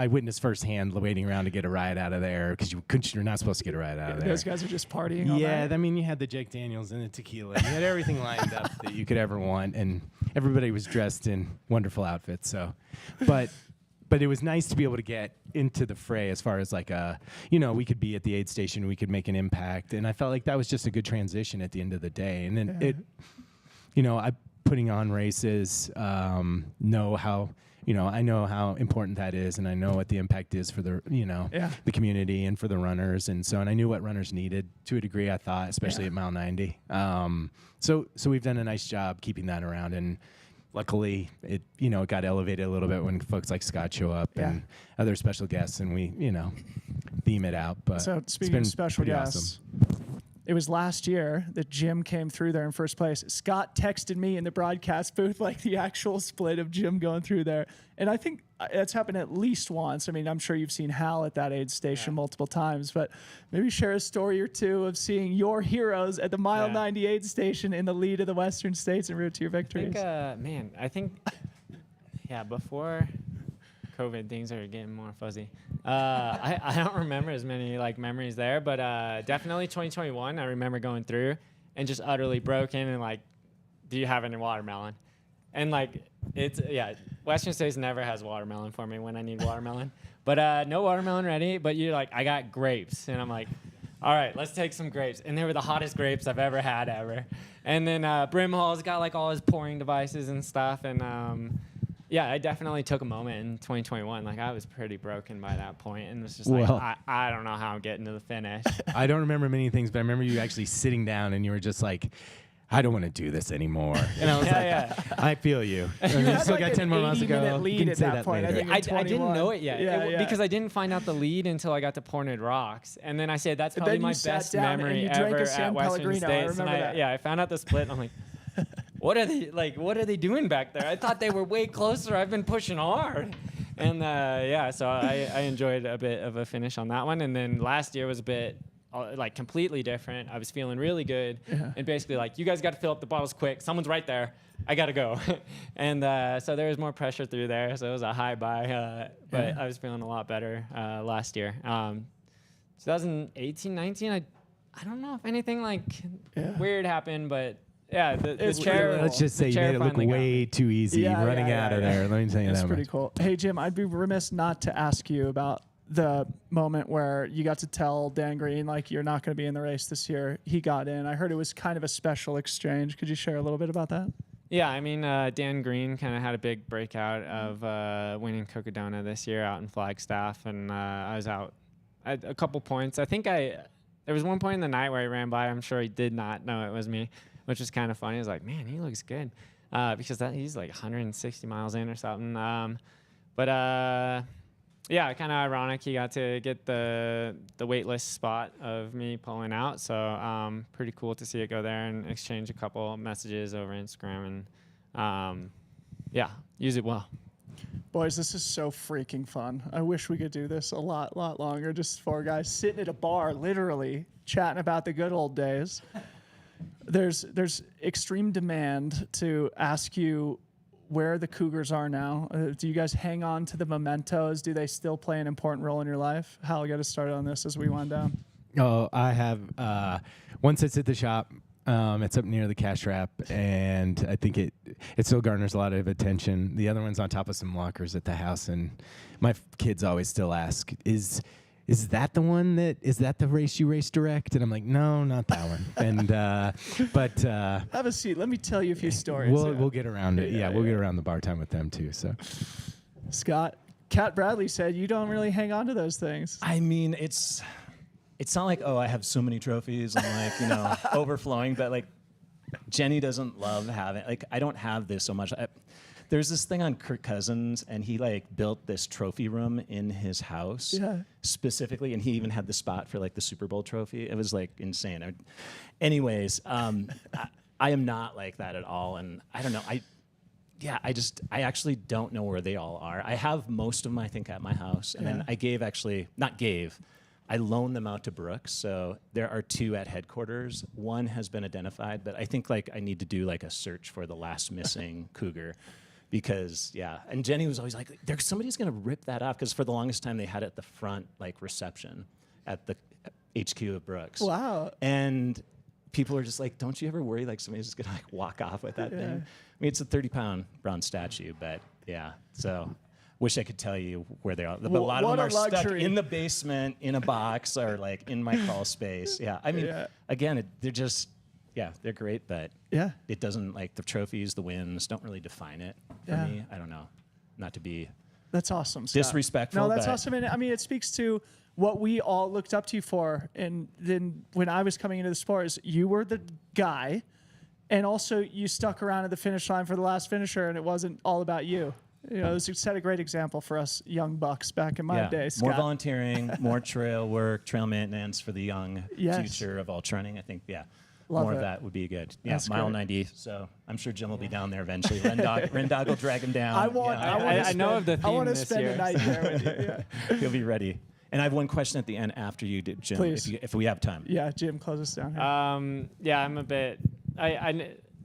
witnessed firsthand waiting around to get a ride out of there because you're not supposed to get a ride out of there. Those guys are just partying all night. I mean, you had the Jake Daniels and the tequila. You had everything lined up that you could ever want, and everybody was dressed in wonderful outfits. So, but it was nice to be able to get into the fray as far as like we could be at the aid station, we could make an impact, and I felt like that was just a good transition at the end of the day. And then I putting on races, know how. I know how important that is, and I know what the impact is for the the community and for the runners, and I knew what runners needed to a degree. I thought, especially at mile 90. So we've done a nice job keeping that around, and luckily it got elevated a little bit when folks like Scott show up and other special guests, and we theme it out. But so speaking of special guests. Awesome. It was last year that Jim came through there in first place. Scott texted me in the broadcast booth, like the actual split of Jim going through there. And I think that's happened at least once. I mean, I'm sure you've seen Hal at that aid station multiple times, but maybe share a story or two of seeing your heroes at the mile 90 aid station in the lead of the Western States en route to your victories. I think before COVID, things are getting more fuzzy. I don't remember as many memories there, but definitely 2021. I remember going through and just utterly broken and like, do you have any watermelon? And Western States never has watermelon for me when I need watermelon, but no watermelon ready. But you're like, I got grapes, and I'm like, all right, let's take some grapes. And they were the hottest grapes I've ever had ever. And then Brimhall's got like all his pouring devices and stuff, and I definitely took a moment in 2021. Like, I was pretty broken by that point, and it was just I don't know how I'm getting to the finish. I don't remember many things, but I remember you actually sitting down, and you were just like, I don't want to do this anymore. And I was I feel you. You still got 10 more months to go. Lead at that point. I didn't know it yet because I didn't find out the lead until I got to Pointed Rocks, and then I said that's probably my best memory ever at Western States. I found out the split, and I'm like, what are they doing back there? I thought they were way closer. I've been pushing hard. And so I enjoyed a bit of a finish on that one. And then last year was a bit completely different. I was feeling really good. And basically you guys got to fill up the bottles quick. Someone's right there. I got to go. And so there was more pressure through there. So it was a high buy. But I was feeling a lot better last year. 2018, 19, I don't know if anything weird happened, but the chair. Let's just say you made it look way too easy running out of there. Let me tell you that. That's pretty cool. Hey, Jim, I'd be remiss not to ask you about the moment where you got to tell Dan Green, you're not going to be in the race this year. He got in. I heard it was kind of a special exchange. Could you share a little bit about that? Yeah, I mean, Dan Green kind of had a big breakout of winning Cocodona this year out in Flagstaff, and I was out at a couple points. I think there was one point in the night where he ran by. I'm sure he did not know it was me, which was kind of funny. I was like, man, he looks good, because he's 160 miles in or something. Kind of ironic. He got to get the waitlist spot of me pulling out, so pretty cool to see it go there and exchange a couple messages over Instagram and use it well. Boys, this is so freaking fun. I wish we could do this a lot longer. Just four guys sitting at a bar, literally chatting about the good old days. There's extreme demand to ask you where the Cougars are now. Do you guys hang on to the mementos? Do they still play an important role in your life? Hal, get us started on this as we wind down. Oh, I have one sits at the shop. It's up near the cash wrap, and I think it still garners a lot of attention. The other one's on top of some lockers at the house, and my kids always still ask, is that the one is that the race you race direct? And I'm like, no, not that one. And but have a seat. Let me tell you a few stories. We'll get around it. We'll get around the bar time with them too. So, Scott, Kat Bradley said you don't really hang on to those things. I mean, it's not like, I have so many trophies and overflowing, but Jenny doesn't love having, I don't have this so much. There's this thing on Kirk Cousins, and he like built this trophy room in his house specifically, and he even had the spot for like the Super Bowl trophy. It was like insane. Anyways, I am not like that at all, and I don't know. I actually don't know where they all are. I have most of them, I think, at my house, and then I loaned them out to Brooks. So there are 2 at headquarters. One has been identified, but I think like I need to do like a search for the last missing cougar, because And Jenny was always like, somebody's gonna rip that off, because for the longest time they had it at the front like reception at the HQ of Brooks. Wow. And people are just like, don't you ever worry like somebody's just gonna like walk off with that thing? I mean, it's a 30-pound bronze statue, but so. Wish I could tell you where they are, but a lot of them are stuck in the basement in a box or like in my crawl space. Yeah, I mean, again, they're just, they're great, but it doesn't, like, the trophies, the wins don't really define it for me. I don't know, not to be that's awesome, Scott. disrespectful. No, that's awesome, and I mean, it speaks to what we all looked up to you for. And then when I was coming into the sport, is you were the guy, and also you stuck around at the finish line for the last finisher, and it wasn't all about you. You know, it set a great example for us young bucks back in my day, Scott. More volunteering, more trail work, trail maintenance for the young future of ultra running. I think, Love more it. of that would be good. That's mile great. 90. So I'm sure Jim will be down there eventually. Rendog will drag him down. I know of the theme I want to this spend year. a night there with you. He'll be ready. And I have one question at the end after you did, Jim, Please. if we have time. Yeah, Jim, close us down here. I'm a bit.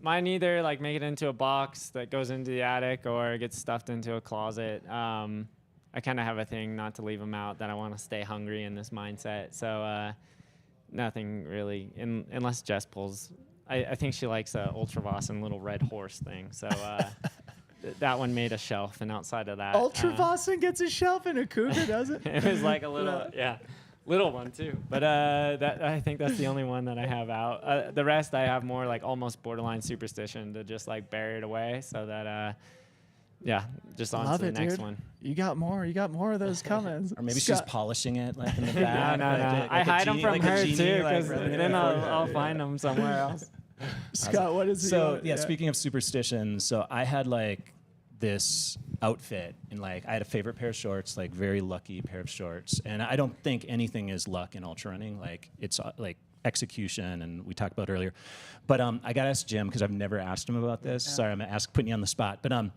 Mine either like make it into a box that goes into the attic or gets stuffed into a closet. I kind of have a thing not to leave them out, that I want to stay hungry in this mindset. So nothing really, unless Jess pulls. I think she likes a Ultravossen little red horse thing. So that one made a shelf, and outside of that, Ultravossen gets a shelf in a cougar, does it? it was like a little little one too. But I think that's the only one that I have out. The rest I have more like almost borderline superstition to just like bury it away, so that just on Love to the it, next dude. one. You got more of those coming. Or maybe she's polishing it like in the back. No. Like I hide them from like a her genie, too, like, because right then there. I'll find them somewhere else. Scott, what is it? So speaking of superstitions, so I had like this outfit, and like I had a favorite pair of shorts, like very lucky pair of shorts, and I don't think anything is luck in ultra running. Like it's like execution, and we talked about earlier. But I got to ask Jim, because I've never asked him about this. Sorry, I'm putting you on the spot. But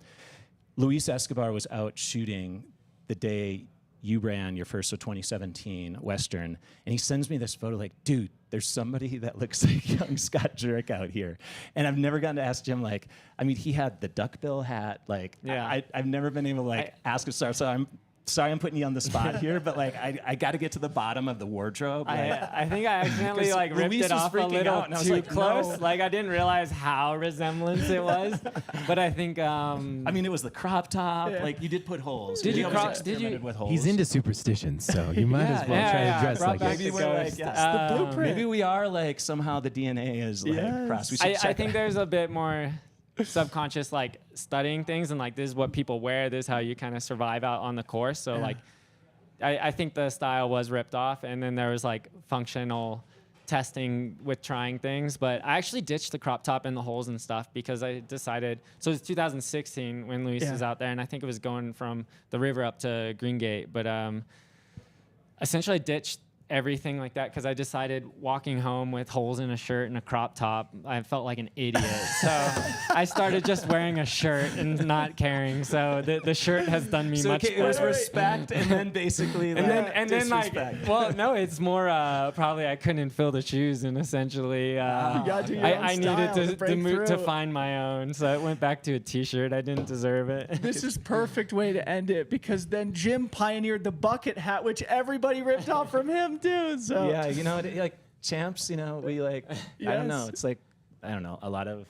Luis Escobar was out shooting the day you ran your first, so 2017 Western, and he sends me this photo like, dude, there's somebody that looks like young Scott Jurek out here. And I've never gotten to ask Jim, like, I mean, he had the duckbill hat, like, I've never been able to like ask him, so I'm sorry I'm putting you on the spot here, but like I got to get to the bottom of the wardrobe. Like, I think I accidentally like ripped Luis it was off a freaking little out, and I was too like, close. no. Like I didn't realize how resemblance it was, but I think. I mean, it was the crop top. Like you did put holes. Did We you always did experimented you? with holes. He's into superstitions, so you might as well try to dress like back it. the Maybe we're like, ghost. the blueprint. maybe we are like somehow the DNA is like crossed. We should I check think it. there's a bit more subconscious like studying things, and like this is what people wear, this is how you kind of survive out on the course. So like I think the style was ripped off, and then there was like functional testing with trying things. But I actually ditched the crop top and the holes and stuff because I decided, so it was 2016 when Luis was out there, and I think it was going from the river up to Green Gate. But essentially I ditched everything like that because I decided walking home with holes in a shirt and a crop top, I felt like an idiot. So I started just wearing a shirt and not caring. So the shirt has done me much it was better. respect, and then basically like, And then like, disrespect. well, no, it's more probably I couldn't fill the shoes, and essentially gotta do your own I needed style to break move to through. find my own. So it went back to a t-shirt. I didn't deserve it. This is perfect way to end it, because then Jim pioneered the bucket hat, which everybody ripped off from him too. So yeah, you know, like champs, you know, we like, I don't know, Yes. it's like, I don't know, a lot of,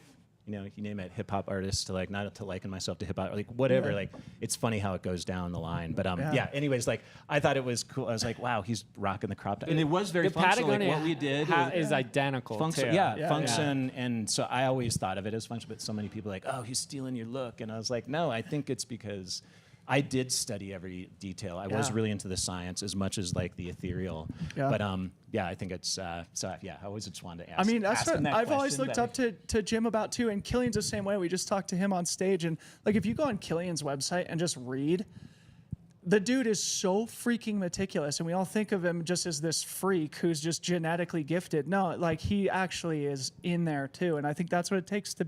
you know, you name it, hip hop artists to like, not to liken myself to hip hop, like whatever, like it's funny how it goes down the line. But anyways, like I thought it was cool. I was like, wow, he's rocking the crop top. And it was very The functional. Like Patagonia what we did hat is identical function, too. function. And so I always thought of it as function, but so many people are like, oh, he's stealing your look. And I was like, no, I think it's because I did study every detail. I was really into the science as much as like the ethereal. Yeah. But I think it's I always just wanted to ask. I mean, that's ask him what that I've always question, looked up to Jim about too. And Killian's the same way. We just talked to him on stage, and like if you go on Killian's website and just read, the dude is so freaking meticulous, and we all think of him just as this freak who's just genetically gifted. No, like he actually is in there too, and I think that's what it takes to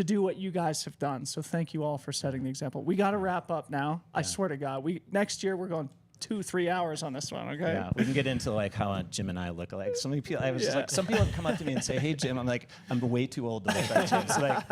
do what you guys have done. So thank you all for setting the example. We got to wrap up now. I swear to God, next year we're going 2-3 hours on this one. Okay. Yeah, we can get into like how Jim and I look alike. So many people, some people have come up to me and say, "Hey, Jim," I'm like, I'm way too old to look like Jim. So like,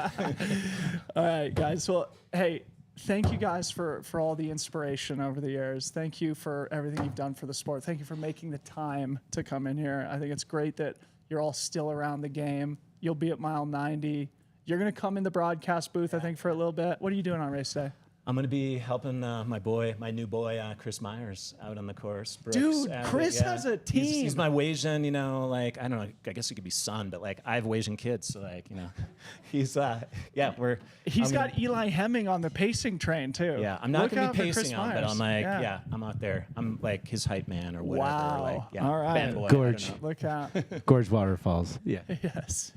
all right, guys. Well, hey, thank you guys for all the inspiration over the years. Thank you for everything you've done for the sport. Thank you for making the time to come in here. I think it's great that you're all still around the game. You'll be at mile 90. You're going to come in the broadcast booth, I think, for a little bit. What are you doing on race day? I'm going to be helping my new boy, Chris Myers, out on the course. Brooks, Dude, Chris has a team. He's my Wasian, like, I don't know, I guess he could be son, but like, I have Wasian kids, so like, he's, He's got Eli Hemming on the pacing train, too. Yeah, I'm not going to be pacing him, but I'm like, yeah, I'm out there. I'm like his hype man or whatever. Wow. Like, yeah, All right. bad boy, Gorge. I don't know. Look out. Gorge Waterfalls. Yeah. Yes.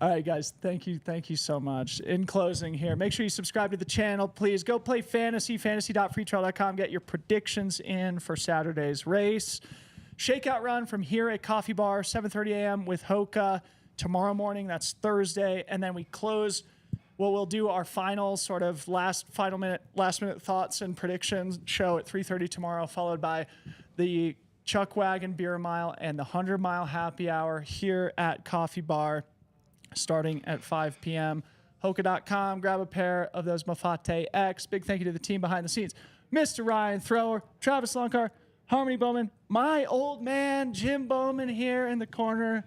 All right, guys, thank you so much. In closing here, make sure you subscribe to the channel. Please go play fantasy, fantasy.freetrail.com. Get your predictions in for Saturday's race. Shakeout run from here at Coffee Bar, 7:30 a.m. with HOKA. Tomorrow morning, that's Thursday. And then we close we'll do our final sort of last minute thoughts and predictions show at 3:30 tomorrow, followed by the Chuck Wagon Beer Mile and the 100-mile happy hour here at Coffee Bar, starting at 5 p.m. Hoka.com. Grab a pair of those Mafate X. Big thank you to the team behind the scenes. Mr. Ryan Thrower, Travis Lonkar, Harmony Bowman, my old man, Jim Bowman here in the corner,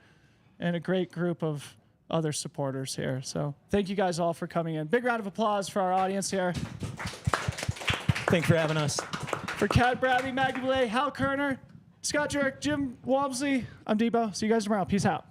and a great group of other supporters here. So thank you guys all for coming in. Big round of applause for our audience here. Thanks for having us. For Kat Bradley, Magda Boulet, Hal Koerner, Scott Jurek, Jim Walmsley, I'm Debo. See you guys tomorrow. Peace out.